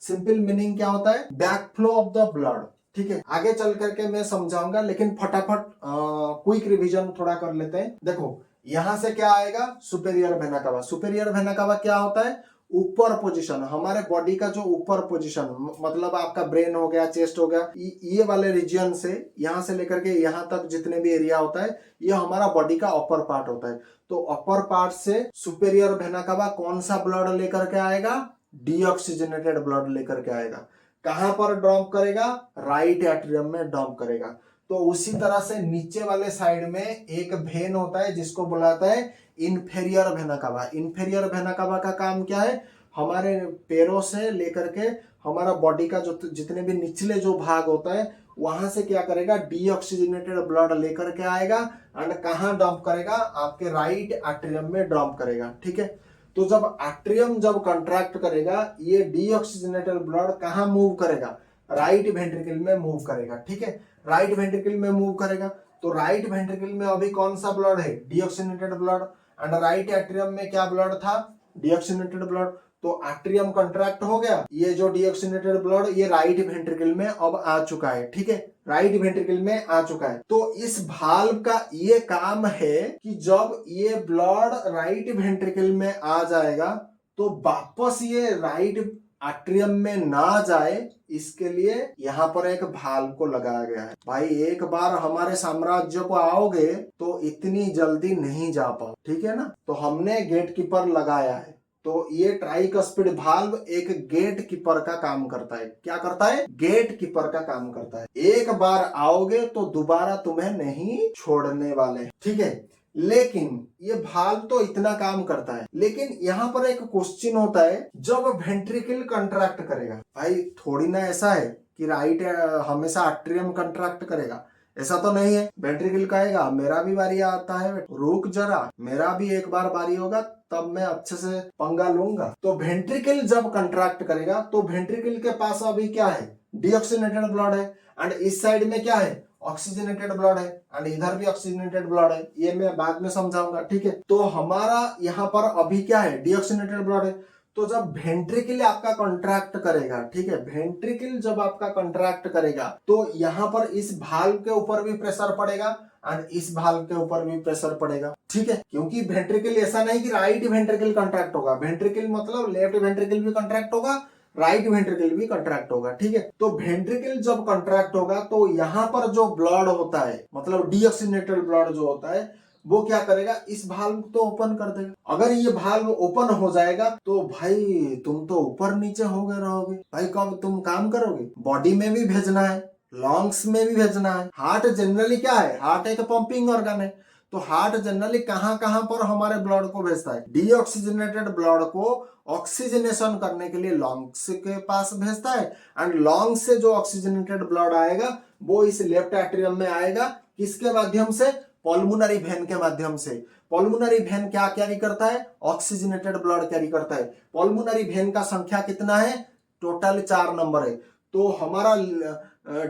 सिंपल मीनिंग क्या होता है? बैकफ्लो ऑफ द ब्लड, ठीक है। आगे चल करके मैं समझाऊंगा, लेकिन फटाफट क्विक रिवीजन थोड़ा कर लेते हैं। देखो, यहां से क्या आएगा? Superior vena cava. Superior vena cava क्या होता है? ऊपर पोजीशन, हमारे बॉडी का जो ऊपर पोजीशन, मतलब आपका ब्रेन हो गया, चेस्ट हो गया, ये वाले रीजन से, यहां से लेकर के यहां तक जितने भी एरिया होता है, ये हमारा बॉडी का अपर पार्ट होता है। तो अपर पार्ट से सुपेरियर वेना कावा कौन सा ब्लड लेकर के आएगा? डीऑक्सीजनेटेड ब्लड लेकर के आएगा। कहां पर ड्रॉप करेगा? राइट एट्रियम में ड्रॉप करेगा। तो उसी तरह से नीचे वाले साइड में एक वेन होता है, जिसको बुलाता है inferior vena cava. Inferior vena cava का काम क्या है? हमारे पैरों से लेकर के हमारा बॉडी का जो जितने भी निचले जो भाग होता है, वहां से क्या करेगा? डीऑक्सीजनेटेड ब्लड लेकर के आएगा। एंड कहां डंप करेगा? आपके राइट एट्रियम में डंप करेगा, ठीक है। तो जब एट्रियम जब कंट्रैक्ट करेगा, ये डीऑक्सीजनेटेड ब्लड कहां मूव करेगा? राइट वेंट्रिकल में मूव करेगा, ठीक है। राइट वेंट्रिकल में मूव करेगा। तो राइट वेंट्रिकल में अभी कौन सा ब्लड है? Deoxygenated blood. And right atrium में क्या ब्लड था? Deoxygenated blood. तो एट्रियम कंट्रैक्ट हो गया, ये जो डीऑक्सीजनेटेड ब्लड ये राइट वेंट्रिकल में अब आ चुका है, ठीक है। राइट वेंट्रिकल में आ चुका है। तो इस भाल्व का ये काम है कि जब ये ब्लड राइट वेंट्रिकल में आ जाएगा, तो वापस ये राइट एट्रियम में ना जाए, इसके लिए यहाँ पर एक भाल्व को लगाया गया है। भाई, एक बार हमारे साम्राज्य को आओगे तो इतनी जल्दी नहीं जा पाओ, ठीक है ना। तो हमने गेट कीपर लगाया है। तो ये ट्राइकस्पिड भाल्व एक गेट कीपर का काम करता है। क्या करता है? गेट कीपर का काम करता है। एक बार आओगे तो दोबारा तुम्हें नहीं छोड़ने वाले, ठीक है। लेकिन ये भाल्व तो इतना काम करता है, लेकिन यहाँ पर एक क्वेश्चन होता है, जब वेंट्रिकल कंट्रैक्ट करेगा, भाई थोड़ी ना ऐसा है कि राइट हमेशा एट्रियम कंट्रैक्ट करेगा, ऐसा तो नहीं है। वेंट्रिकल कहेगा मेरा भी बारी आता है, रुक जरा, मेरा भी एक बार बारी होगा, तब मैं अच्छे से पंगा लूंगा। तो वेंट्रिकल जब कंट्रैक्ट करेगा तो वेंट्रिकल के पास अभी क्या है, डीऑक्सीजनेटेड ब्लड है, एंड इस साइड में क्या है, ऑक्सीजनेटेड ब्लड है, एंड इधर भी ऑक्सीजनेटेड ब्लड है। ये मैं बाद में समझाऊंगा, ठीक है। तो हमारा यहाँ पर अभी क्या है, डीऑक्सीजनेटेड ब्लड है। तो जब वेंट्रिकल आपका कॉन्ट्रैक्ट करेगा, ठीक है, वेंट्रिकल जब आपका कॉन्ट्रैक्ट करेगा तो यहाँ पर इस भाल्व के ऊपर भी प्रेशर पड़ेगा एंड इस भाल्व के ऊपर भी प्रेशर पड़ेगा, ठीक है। क्योंकि वेंट्रिकल ऐसा नहीं कि राइट वेंट्रिकल कॉन्ट्रैक्ट होगा, वेंट्रिकल मतलब लेफ्ट वेंट्रिकल भी कॉन्ट्रैक्ट होगा, राइट वेंट्रिकल भी कॉन्ट्रैक्ट होगा, ठीक है। तो वेंट्रिकल जब कॉन्ट्रैक्ट होगा तो यहाँ पर जो ब्लड होता है, मतलब डीऑक्सीजनेटेड ब्लड जो होता है, वो क्या करेगा, इस भाल्व को तो ओपन कर देगा। अगर ये भाल्व ओपन हो जाएगा तो भाई तुम तो ऊपर नीचे हो गए रहोगे भाई। कब तुम काम करोगे, बॉडी में भी भेजना है, लंग्स में भी भेजना है। हार्ट जनरली क्या है, हार्ट एक पंपिंग ऑर्गन है। तो हार्ट जनरली कहां कहां पर हमारे ब्लड को भेजता है, डीऑक्सीजनेटेड ब्लड को ऑक्सीजनेशन करने के लिए लंग्स के पास भेजता है, एंड लंग्स से जो ऑक्सीजनेटेड ब्लड आएगा वो इस लेफ्ट एट्रियम में आएगा, किसके माध्यम से, पल्मोनरी वेन के माध्यम से। पल्मोनरी वेन क्या कैरी करता है, ऑक्सीजनेटेड ब्लड कैरी करता है। पल्मोनरी वेन का संख्या कितना है, टोटल 4 नंबर है। तो हमारा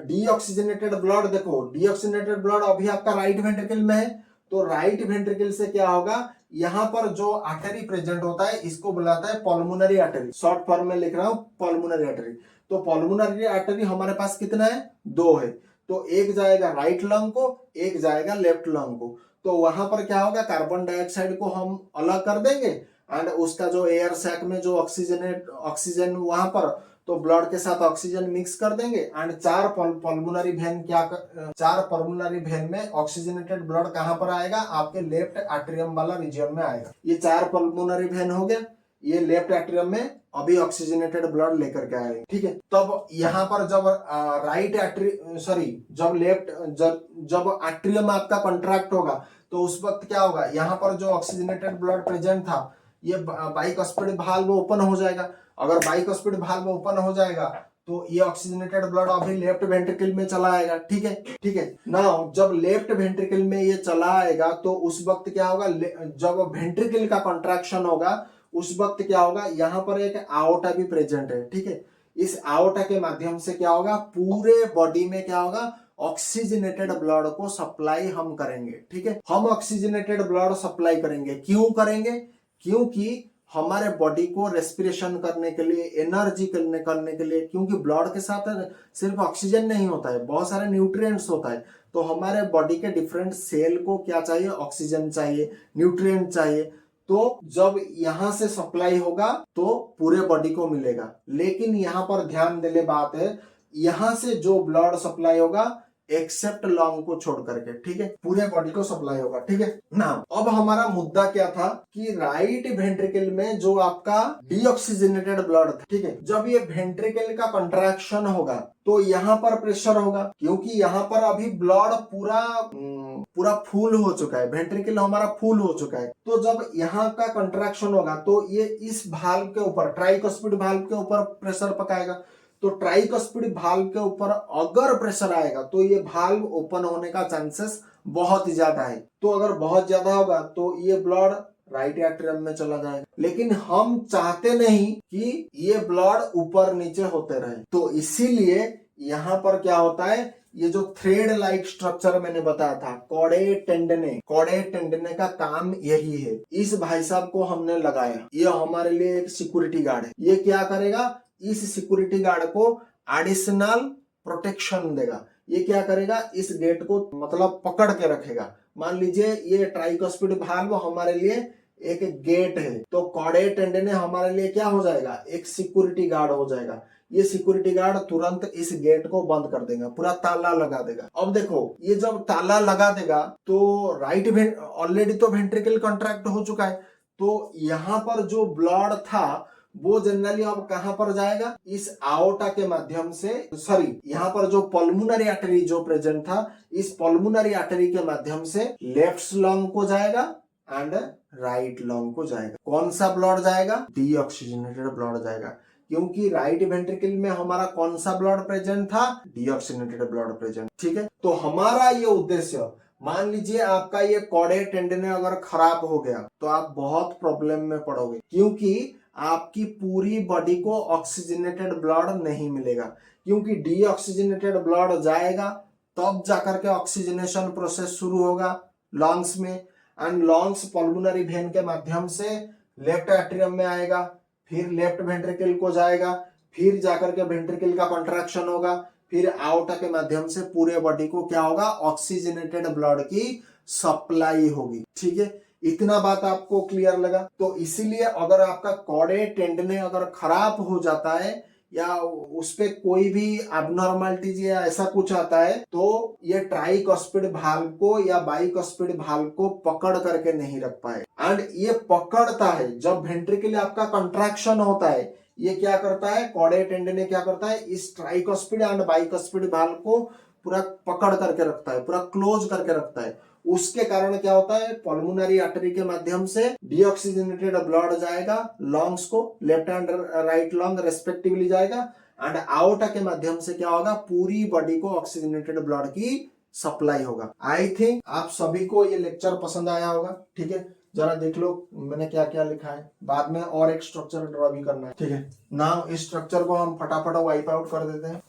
डीऑक्सीजनेटेड ब्लड, देखो डीऑक्सीजनेटेड ब्लड अभी आपका राइट वेंट्रिकल में है, तो राइट वेंट्रिकल से क्या होगा, यहाँ पर जो आर्टरी प्रेजेंट होता है इसको बुलाता है पल्मोनरी आर्टरी, शॉर्ट फॉर्म में लिख रहा हूं पल्मोनरी आर्टरी। तो पल्मोनरी आर्टरी हमारे पास कितना है, 2 है। तो एक जाएगा राइट लंग को, एक जाएगा लेफ्ट लंग को। तो वहां पर क्या होगा, कार्बन डाइऑक्साइड को हम अलग कर देंगे एंड उसका जो एयर सैक में जो ऑक्सीजन वहां पर, तो ब्लड के साथ ऑक्सीजन मिक्स कर देंगे and 4 pulmonary vein 4 pulmonary vein में ऑक्सीजनेटेड ब्लड कहां पर आएगा, आपके लेफ्ट एट्रियम वाला रीजन में आएगा। ये 4 पल्मोनरी वेन हो गया, ये लेफ्ट एट्रियम में अभी ऑक्सीजनेटेड ब्लड लेकर के आएंगे, ठीक है। तब यहाँ पर जब जब एट्रियम आपका कॉन्ट्रैक्ट होगा तो उस वक्त क्या होगा, यहाँ पर जो ऑक्सीजनेटेड ब्लड प्रेजेंट था ये बाइकस्पिड वाल्व ओपन हो जाएगा। अगर बाइकस्पिड वाल्व ओपन हो जाएगा तो ये ऑक्सीजनेटेड ब्लड अभी लेफ्ट वेंट्रिकल में चला आएगा, ठीक है, ठीक है। नाउ जब लेफ्ट वेंट्रिकल में ये चला आएगा तो उस वक्त क्या होगा, जब वेंट्रिकल का कॉन्ट्रैक्शन होगा उस वक्त क्या होगा, यहाँ पर एक आयोटा भी प्रेजेंट है, ठीक है। इस आयोटा के माध्यम से क्या होगा, पूरे बॉडी में क्या होगा, ऑक्सीजनेटेड ब्लड को सप्लाई हम करेंगे, ठीक है। हम ऑक्सीजनेटेड ब्लड सप्लाई करेंगे, क्यों करेंगे, क्योंकि हमारे बॉडी को रेस्पिरेशन करने के लिए, एनर्जी करने के लिए, क्योंकि ब्लड के साथ सिर्फ ऑक्सीजन नहीं होता है, बहुत सारे न्यूट्रिएंट्स होता है। तो हमारे बॉडी के डिफरेंट सेल को क्या चाहिए, ऑक्सीजन चाहिए, न्यूट्रिएंट चाहिए। तो जब यहां से सप्लाई होगा तो पूरे बॉडी को मिलेगा। लेकिन यहां पर ध्यान देने बात है, यहां से जो ब्लड सप्लाई होगा एक्सेप्ट लंग को छोड़ करके, ठीक है, पूरे बॉडी को सप्लाई होगा, ठीक है ना। अब हमारा मुद्दा क्या था कि राइट वेंट्रिकल में जो आपका डीऑक्सीजनेटेड ब्लड था, ठीक है, जब ये वेंट्रिकल का कंट्रैक्शन होगा तो यहाँ पर प्रेशर होगा, क्योंकि यहाँ पर अभी ब्लड पूरा फुल हो चुका है, वेंट्रिकल हमारा फुल हो चुका है। तो जब यहाँ का कंट्रैक्शन होगा तो ये इस भाल्व के ऊपर, ट्राइकस्पिड भाल्व के ऊपर प्रेशर पकाएगा। तो ट्राइकस्पिड भाल्व के ऊपर अगर प्रेशर आएगा तो ये भाल्व ओपन होने का चांसेस बहुत ही ज्यादा है। तो अगर बहुत ज्यादा होगा तो ये ब्लड राइट एट्रियम में चला जाएगा। लेकिन हम चाहते नहीं कि ये ब्लड ऊपर नीचे होते रहे, तो इसीलिए यहाँ पर क्या होता है, ये जो थ्रेड लाइक स्ट्रक्चर मैंने बताया था, कॉडे टेंडने का काम यही है। इस भाई साहब को हमने लगाया, ये हमारे लिए एक सिक्योरिटी गार्ड है। ये क्या करेगा, इस सिक्योरिटी गार्ड को एडिशनल प्रोटेक्शन देगा। ये क्या करेगा, इस गेट को मतलब पकड़ के रखेगा। मान लीजिए ये ट्राइकस्पिड वाल्व हमारे लिए एक गेट है, तो कॉडे टेंडने हमारे लिए क्या हो जाएगा, एक सिक्योरिटी गार्ड हो जाएगा। ये सिक्योरिटी गार्ड तुरंत इस गेट को बंद कर देगा, पूरा ताला लगा देगा। अब देखो, ये जब ताला लगा देगा तो राइट ऑलरेडी तो वेंट्रिकल कॉन्ट्रैक्ट हो चुका है, तो यहाँ पर जो ब्लड था वो जनरली अब कहां पर जाएगा, इस आयोटा के माध्यम से, यहाँ पर जो पल्मोनरी आर्टरी जो प्रेजेंट था, इस पल्मोनरी आर्टरी के माध्यम से लेफ्ट लंग को जाएगा एंड राइट लंग को जाएगा। कौन सा ब्लड जाएगा, डीऑक्सीजनेटेड ब्लड जाएगा, क्योंकि राइट वेंट्रिकल में हमारा कौन सा ब्लड प्रेजेंट था, डीऑक्सीजनेटेड ब्लड प्रेजेंट, ठीक है। तो हमारा ये उद्देश्य मान लीजिए आपका ये कॉर्डे टेंडने अगर खराब हो गया तो आप बहुत प्रॉब्लम में पड़ोगे, क्योंकि आपकी पूरी बॉडी को ऑक्सीजनेटेड ब्लड नहीं मिलेगा, क्योंकि डीऑक्सीजनेटेड ब्लड जाएगा तब जाकर के ऑक्सीजनेशन प्रोसेस शुरू होगा लंग्स में, एंड लंग्स पल्मोनरी वेन के माध्यम से लेफ्ट एट्रियम में आएगा, फिर लेफ्ट वेंट्रिकल को जाएगा, फिर जाकर के वेंट्रिकल का कंट्रैक्शन होगा, फिर आउटा के माध्यम से पूरे बॉडी को क्या होगा, ऑक्सीजनेटेड ब्लड की सप्लाई होगी। ठीक है, इतना बात आपको क्लियर लगा। तो इसीलिए अगर आपका कॉर्डे टेंडने अगर खराब हो जाता है या उस पे कोई भी एबनॉर्मलिटीज या ऐसा कुछ आता है तो ये ट्राइकॉस्पिड भाल्व को या बाइकॉस्पिड भाल्व को पकड़ करके नहीं रख पाए, एंड ये पकड़ता है जब वेंट्रिकल आपका कंट्रैक्शन होता है। ये क्या करता है, कॉर्डे टेंडने क्या करता है, इस ट्राइकॉस्पिड एंड बाइकॉस्पिड भाल्व को पूरा पकड़ करके रखता है, पूरा क्लोज करके रखता है। उसके कारण क्या होता है, पल्मोनरी आर्टरी के माध्यम से डीऑक्सीजनेटेड ब्लड जाएगा लंग्स को, left and right lung respectively जाएगा, एंड आउटा के माध्यम से क्या होगा, पूरी बॉडी को ऑक्सीजनेटेड ब्लड की सप्लाई होगा। आई थिंक आप सभी को ये लेक्चर पसंद आया होगा। ठीक है, जरा देख लो मैंने क्या क्या लिखा है, बाद में और एक स्ट्रक्चर ड्रॉ भी करना है। ठीक है, नाउ इस स्ट्रक्चर को हम फटाफट वाइप आउट कर देते हैं,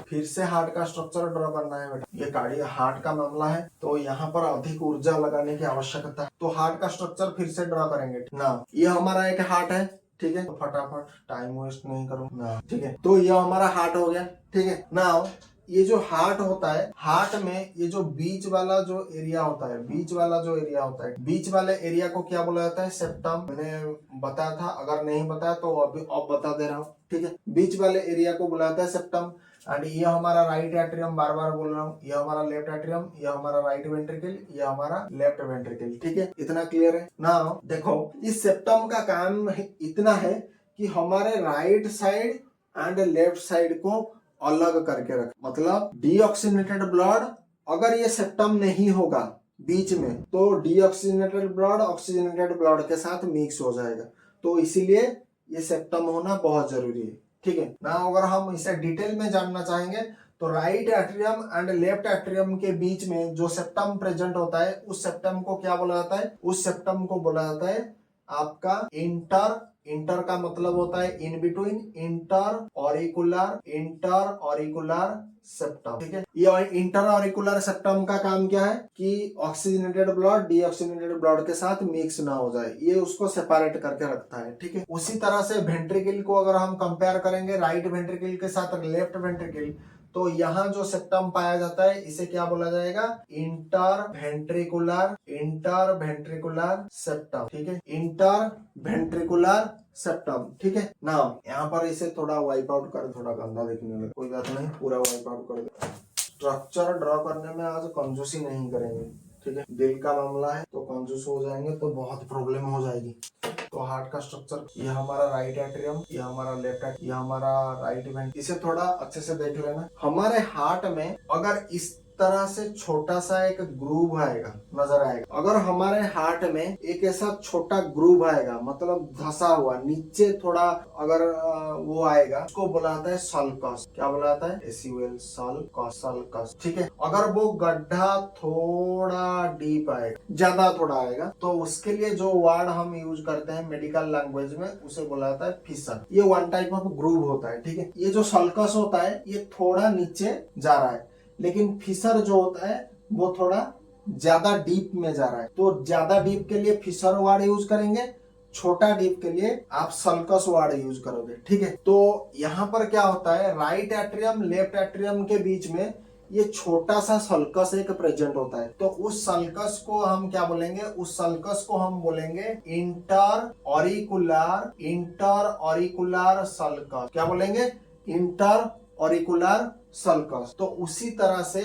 फिर से हार्ट का स्ट्रक्चर ड्रॉ करना है बेटा। ये कार्डियो हार्ट का मामला है तो यहाँ पर अधिक ऊर्जा लगाने की आवश्यकता है, तो हार्ट का स्ट्रक्चर फिर से ड्रॉ करेंगे ना। ये हमारा एक हार्ट है, ठीक है, तो फटाफट टाइम वेस्ट नहीं करूँ ना। ठीक है, तो ये हमारा हार्ट हो गया। ठीक है, नाउ ये जो हार्ट होता है, हार्ट में ये जो बीच वाला जो एरिया होता है, बीच वाला जो एरिया होता है, बीच वाले एरिया को क्या बोला जाता है, सेप्टम। मैंने बताया था, अगर नहीं बताया तो अभी अब बता दे रहा हूँ। ठीक है, बीच वाले एरिया को बोला जाता है सेप्टम, एंड ये हमारा राइट एट्रियम, बार बार बोल रहा हूँ, ये हमारा लेफ्ट एट्रियम, ये हमारा राइट वेंट्रिकल, ये हमारा लेफ्ट वेंट्रिकल। ठीक है, इतना क्लियर है ना। देखो इस सेप्टम का काम इतना है कि हमारे right side and left side को अलग करके रख, मतलब डीऑक्सीजनेटेड ब्लड अगर ये सेप्टम नहीं होगा बीच में तो डीऑक्सीजनेटेड ब्लड ऑक्सीजनेटेड ब्लड के साथ मिक्स हो जाएगा, तो इसीलिए ये सेप्टम होना बहुत जरूरी है। ठीक है ना, अगर हम इसे डिटेल में जानना चाहेंगे तो right atrium and left atrium के बीच में जो सेप्टम प्रेजेंट होता है उस सेप्टम को क्या बोला जाता है, उस सेप्टम को बोला जाता है आपका इंटर का मतलब होता है in between, inter auricular septum. ठीक है, ये इंटर ऑरिकुलर सेप्टम का काम क्या है कि ऑक्सीजनेटेड ब्लड डीऑक्सीजनेटेड ब्लड के साथ मिक्स ना हो जाए, ये उसको सेपरेट करके रखता है। ठीक है, उसी तरह से वेंट्रिकल को अगर हम कंपेयर करेंगे राइट वेंट्रिकल के साथ लेफ्ट वेंट्रिकल, तो यहाँ जो सेप्टम पाया जाता है इसे क्या बोला जाएगा, इंटर वेंट्रिकुलर सेप्टम। ठीक है, इंटर वेंट्रिकुलर सेप्टम। ठीक है ना, यहाँ पर इसे थोड़ा वाइप आउट कर, थोड़ा गंदा देखने लगे, कोई बात नहीं, पूरा वाइप आउट कर दे। स्ट्रक्चर ड्रॉ करने में आज कंजूसी नहीं करेंगे। ठीक है, दिल का मामला है तो कंजूस हो जाएंगे तो बहुत प्रॉब्लम हो जाएगी। तो हार्ट का स्ट्रक्चर, ये हमारा राइट एट्रियम, ये हमारा लेफ्ट एट्रियम, ये हमारा राइट वेंट, इसे थोड़ा अच्छे से देख लेना। हमारे हार्ट में अगर इस तरह से छोटा सा एक ग्रूव आएगा, नजर आएगा, अगर हमारे हार्ट में एक ऐसा छोटा ग्रूव आएगा, मतलब धसा हुआ नीचे थोड़ा अगर वो आएगा, उसको बोला जाता है सल्कस। क्या बोला जाता है, SUL, सल्कस। ठीक है, अगर वो गड्ढा थोड़ा डीप आएगा, ज्यादा थोड़ा आएगा, तो उसके लिए जो वर्ड हम यूज करते हैं मेडिकल लैंग्वेज में उसे बोला जाता है फिशर। ये वन टाइप ऑफ ग्रूव होता है। ठीक है, ये जो सल्कस होता है ये थोड़ा नीचे जा रहा है, लेकिन फिशर जो होता है वो थोड़ा ज्यादा डीप में जा रहा है, तो ज्यादा डीप के लिए फिशर वर्ड यूज करेंगे, छोटा डीप के लिए आप सल्कस वर्ड यूज करोगे। ठीक है, तो यहाँ पर क्या होता है, राइट एट्रियम लेफ्ट एट्रियम के बीच में ये छोटा सा सल्कस एक प्रेजेंट होता है, तो उस सल्कस को हम क्या बोलेंगे, उस सल्कस को हम बोलेंगे इंटर ऑरिकुलर सल्कस। क्या बोलेंगे, इंटर ऑरिकुलर सल्कस। तो उसी तरह से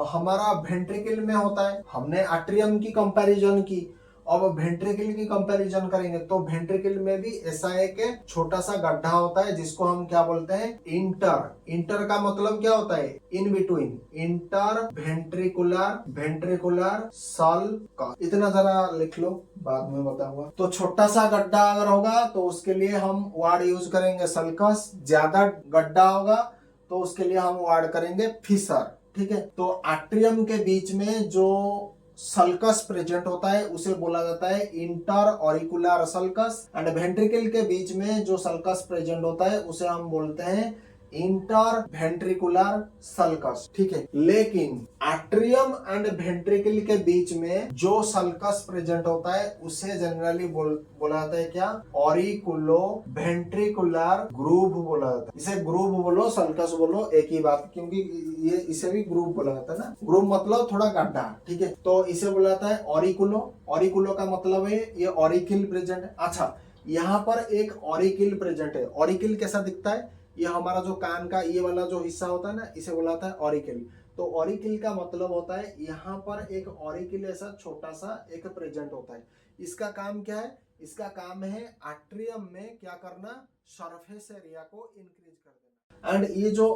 हमारा वेंट्रिकल में होता है। हमने एट्रियम की कंपैरिजन की, अब वेंट्रिकल की कंपैरिजन करेंगे तो वेंट्रिकल में भी ऐसा एक छोटा सा गड्ढा होता है जिसको हम क्या बोलते हैं, इंटर का मतलब क्या होता है, in between, inter ventricular sulcus. इतना जरा लिख लो, बाद में बताऊंगा। तो छोटा सा गड्ढा अगर होगा तो उसके लिए हम वर्ड यूज करेंगे सल्कस, ज्यादा गड्ढा होगा तो उसके लिए हम वर्ड करेंगे फिशर। ठीक है। तो आट्रियम के बीच में जो सल्कस प्रेजेंट होता है उसे बोला जाता है inter auricular sulcus, and ventricle के बीच में जो सल्कस प्रेजेंट होता है उसे हम बोलते हैं इंटर वेंट्रिकुलर सल्कस, ठीक है। लेकिन आट्रियम एंड वेंट्रिकल के बीच में जो सल्कस प्रेजेंट होता है उसे जनरली बोला जाता है क्या, ऑरिकुलो वेंट्रिकुलर ग्रूव बोला जाता है। इसे ग्रूव बोलो सल्कस बोलो एक ही बात, क्योंकि ये इसे भी ग्रूव बोला जाता है ना। ग्रूव मतलब थोड़ा गड्ढा, ठीक है। तो इसे बोला जाता है ऑरिकुलो। ऑरिकुलो का मतलब है ये ऑरिकिल प्रेजेंट है। अच्छा, यहाँ पर एक ऑरिकिल प्रेजेंट है। ऑरिकिल कैसा दिखता है, ये हमारा जो कान का ये वाला जो हिस्सा होता है ना, इसे बोला जाता है ऑरिकिल। तो ऑरिकिल का मतलब होता है यहाँ पर एक ऑरिकिल ऐसा छोटा सा एक प्रेजेंट होता है। इसका काम क्या है, इसका काम है आट्रियम में क्या करना, सरफेस एरिया को इंक्रीज कर देना। एंड ये जो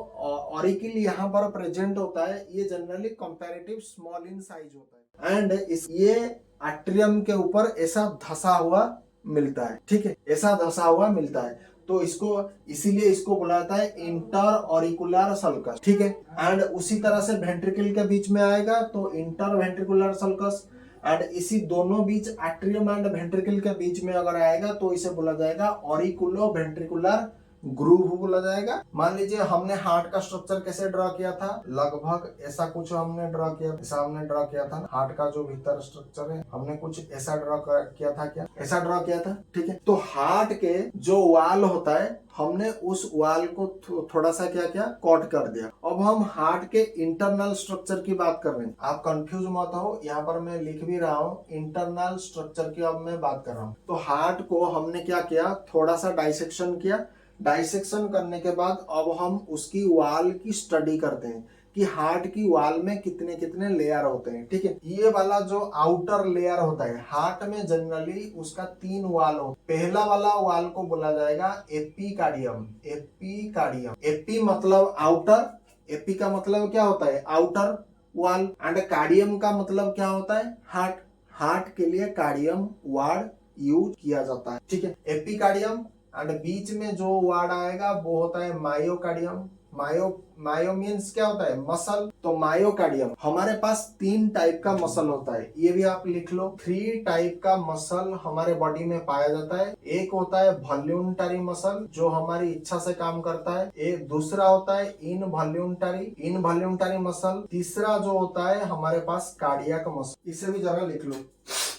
ऑरिकिल यहाँ पर प्रेजेंट होता है ये generally comparative small in size होता है, एंड ये आट्रियम के ऊपर ऐसा धसा हुआ मिलता है, ठीक है, ऐसा धसा हुआ मिलता है। तो इसको इसीलिए इसको बोला जाता है इंटर ऑरिकुलर सल्कस, ठीक है। एंड उसी तरह से वेंट्रिकल के बीच में आएगा तो इंटर वेंट्रिकुलर सल्कस, एंड इसी दोनों बीच एट्रियम एंड वेंट्रिकल के बीच में अगर आएगा तो इसे बोला जाएगा ऑरिकुलो वेंट्रिकुलर ग्रूव बोला जाएगा। मान लीजिए हमने हार्ट का स्ट्रक्चर कैसे ड्रॉ किया था, लगभग ऐसा कुछ हमने ड्रॉ किया, ऐसा हमने ड्रॉ किया था ना। हार्ट का जो भीतर स्ट्रक्चर है हमने कुछ ऐसा ड्रॉ किया था, क्या ऐसा ड्रॉ किया था, ठीक है। तो हार्ट के जो वाल होता है हमने उस वाल को थोड़ा सा क्या किया, कट कर दिया। अब हम हार्ट के इंटरनल स्ट्रक्चर की बात कर रहे हैं, आप कंफ्यूज मत हो, यहाँ पर मैं लिख भी रहा हूँ इंटरनल स्ट्रक्चर की अब मैं बात कर रहा हूँ। तो हार्ट को हमने क्या किया, थोड़ा सा डाइसेक्शन किया। डाइसेक्शन करने के बाद अब हम उसकी वाल की स्टडी करते हैं कि हार्ट की वाल में कितने कितने लेयर होते हैं, ठीक है। ये वाला जो आउटर लेयर होता है हार्ट में जनरली उसका 3 वाल होता है। पहला वाला वाल को बोला जाएगा एपिकार्डियम। एपिकार्डियम, एपी मतलब आउटर, एपी का मतलब क्या होता है, आउटर वाल, एंड कार्डियम का मतलब क्या होता है, हार्ट। हार्ट के लिए कार्डियम वर्ड यूज किया जाता है, ठीक है। एपिकार्डियम, एंड बीच में जो वर्ड आएगा वो होता है मायोकार्डियम। मायो मीन्स क्या होता है, मसल। तो मायोकार्डियम, हमारे पास 3 टाइप का मसल होता है, ये भी आप लिख लो। 3 टाइप का मसल हमारे बॉडी में पाया जाता है। एक होता है वॉल्यूंटरी मसल जो हमारी इच्छा से काम करता है। एक दूसरा होता है इनवॉल्यूंटरी मसल। तीसरा जो होता है हमारे पास कार्डियक मसल। इसे भी जरा लिख लो।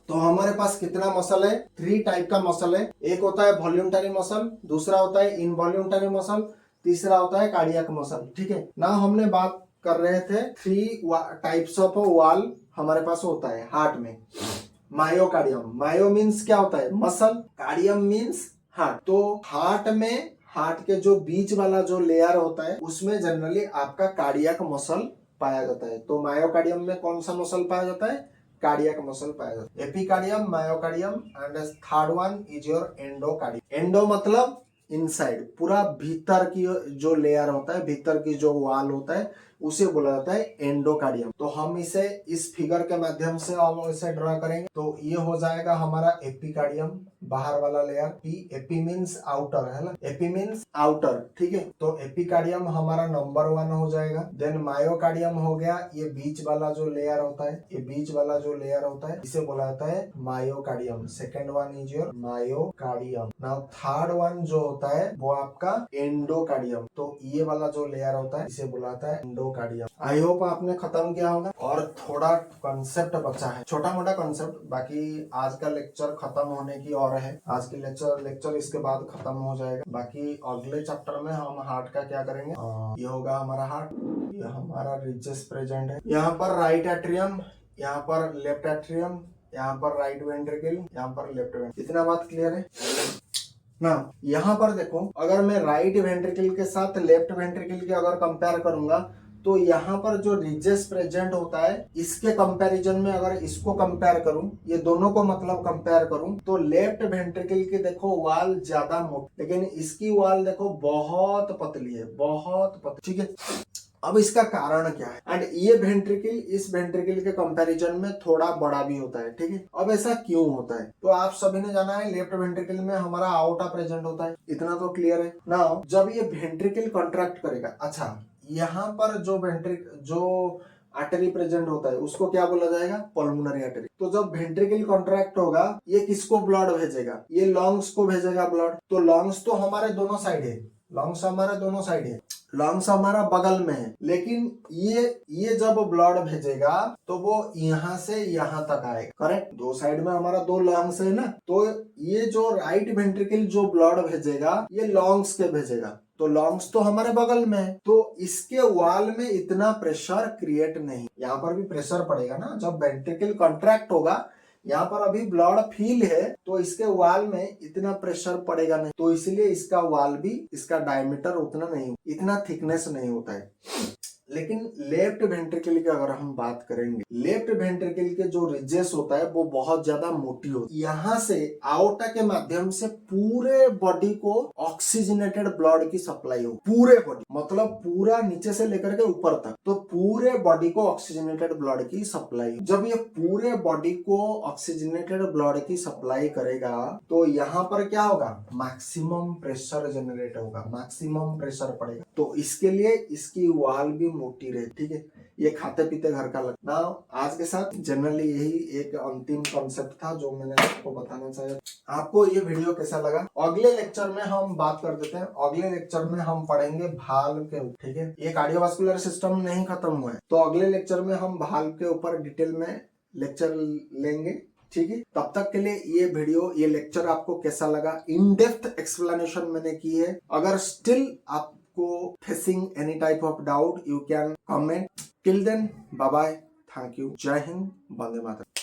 तो हमारे पास कितना मसल है, 3 टाइप का मसल है। एक होता है वॉल्यूंटरी मसल, दूसरा होता है इनवॉल्यूंटरी मसल, तीसरा होता है कार्डियक मसल, ठीक है ना। हमने बात कर रहे थे 3 टाइप्स ऑफ वाल हमारे पास होता है हार्ट में। मायोकार्डियम, मायो मीन्स क्या होता है, मसल, कार्डियम मीन्स हार्ट। तो हार्ट में, हार्ट के जो बीच वाला जो लेयर होता है उसमें जनरली आपका कार्डियक मसल पाया जाता है। तो मायोकार्डियम में कौन सा मसल पाया जाता है, कार्डियक मसल पाया जाता है। Epicardium, myocardium, and third one is your endocardium. Endo मतलब इनसाइड, पूरा भीतर की जो लेयर होता है, भीतर की जो वाल होता है उसे बोला जाता है एंडोकार्डियम। तो हम इसे इस फिगर के माध्यम से हम इसे ड्रॉ करेंगे। तो ये हो जाएगा हमारा एपिकार्डियम, बाहर वाला लेयर। एपी मीन्स आउटर है ना, एपी मीन्स आउटर, ठीक है। तो एपिकार्डियम हमारा नंबर 1 हो जाएगा। देन मायोकार्डियम हो गया, ये बीच वाला जो लेयर होता है, ये बीच वाला जो लेयर होता है इसे बोला जाता है myocardium. Second one is your myocardium. Now third one जो होता है वो आपका एंडोकार्डियम। तो ये वाला जो लेयर होता है इसे बोला जाता है एंडोकार्डियम। आई होप आपने खत्म किया होगा, और थोड़ा कंसेप्ट बचा है, छोटा मोटा कंसेप्ट। बाकी आज का लेक्चर खत्म होने की और है, आज की लेक्चर इसके बाद खत्म हो जाएगा। बाकी अगले चैप्टर में हम हार्ट का क्या करेंगे, ये होगा हमारा हार्ट, ये हमारा रिजेस प्रेजेंट है। यहाँ पर राइट एट्रियम, यहाँ पर लेफ्ट एट्रियम, यहाँ पर राइट वेंट्रिकल, यहाँ पर लेफ्ट वेंट्रिकल। इतना बात क्लियर है ना। यहाँ पर देखो, अगर मैं राइट वेंट्रिकल के साथ लेफ्ट वेंट्रिकल के अगर कंपेयर करूंगा तो यहाँ पर जो रिजेस प्रेजेंट होता है इसके कंपैरिजन में अगर इसको कंपेयर करूं, ये दोनों को मतलब कंपेयर करूं, तो लेफ्ट वेंट्रिकल की देखो वाल ज्यादा मोटी, लेकिन इसकी वाल देखो बहुत पतली है, बहुत पतली, ठीक है। अब इसका कारण क्या है, एंड ये वेंट्रिकल इस वेंट्रिकल के कंपैरिजन में थोड़ा बड़ा भी होता है, ठीक है। अब ऐसा क्यों होता है, तो आप सभी ने जाना है लेफ्ट वेंट्रिकल में हमारा आउटा प्रेजेंट होता है, इतना तो क्लियर है ना। जब ये वेंट्रिकल कॉन्ट्रैक्ट करेगा, अच्छा यहाँ पर जो आर्टरी प्रेजेंट होता है उसको क्या बोला जाएगा, पल्मोनरी आर्टरी। तो जब वेंट्रिकल कॉन्ट्रैक्ट होगा ये किसको ब्लड भेजेगा, ये लंग्स को भेजेगा ब्लड। तो लंग्स तो हमारे दोनों साइड है, लंग्स हमारे दोनों साइड है, लंग्स हमारा बगल में है, लेकिन ये जब ब्लड भेजेगा तो वो यहाँ से यहाँ तक आएगा, करेक्ट। दो साइड में हमारा दो लंग्स है ना, तो ये जो राइट वेंट्रिकल जो ब्लड भेजेगा ये लंग्स के भेजेगा। तो लंग्स तो हमारे बगल में है, तो इसके वॉल में इतना प्रेशर क्रिएट नहीं, यहाँ पर भी प्रेशर पड़ेगा ना। जब वेंट्रिकल कॉन्ट्रैक्ट होगा, यहाँ पर अभी ब्लड फील है तो इसके वॉल में इतना प्रेशर पड़ेगा नहीं, तो इसलिए इसका वॉल भी, इसका डायमीटर उतना नहीं, इतना थिकनेस नहीं होता है। लेकिन लेफ्ट वेंट्रिकल की अगर हम बात करेंगे, लेफ्ट वेंट्रिकल के जो रिजेस होता है वो बहुत ज्यादा मोटी होती है। यहाँ से आयोटा के माध्यम से पूरे बॉडी को ऑक्सीजनेटेड ब्लड की सप्लाई हो, पूरे बॉडी मतलब पूरा नीचे से लेकर के ऊपर तक, तो पूरे बॉडी को ऑक्सीजनेटेड ब्लड की सप्लाई हो। जब ये पूरे बॉडी को ऑक्सीजनेटेड ब्लड की सप्लाई करेगा तो यहाँ पर क्या होगा, मैक्सिमम प्रेशर जनरेट होगा, मैक्सिमम प्रेशर पड़ेगा। तो इसके लिए इसकी वॉल भी मोटी रहे, ठीक है। ये खाते पीते घर का लगना। आज के साथ जनरली यही एक अंतिम कॉन्सेप्ट था जो मैंने आपको बताना चाहा। आपको ये वीडियो कैसा लगा, अगले लेक्चर में हम बात कर देते हैं। अगले लेक्चर में हम पढ़ेंगे भाल्व के, ठीक है। ये कार्डियोवास्कुलर सिस्टम नहीं खत्म हुआ है, तो अगले लेक्चर में हम भाल्व के ऊपर डिटेल में लेक्चर लेंगे, ठीक है। तब तक के लिए ये वीडियो, ये लेक्चर आपको कैसा लगा, इन डेप्थ एक्सप्लेनेशन मैंने की है। अगर स्टिल आप facing any type of doubt, you can comment. Till then, bye bye, thank you, जय हिंद, वंदे मातरम।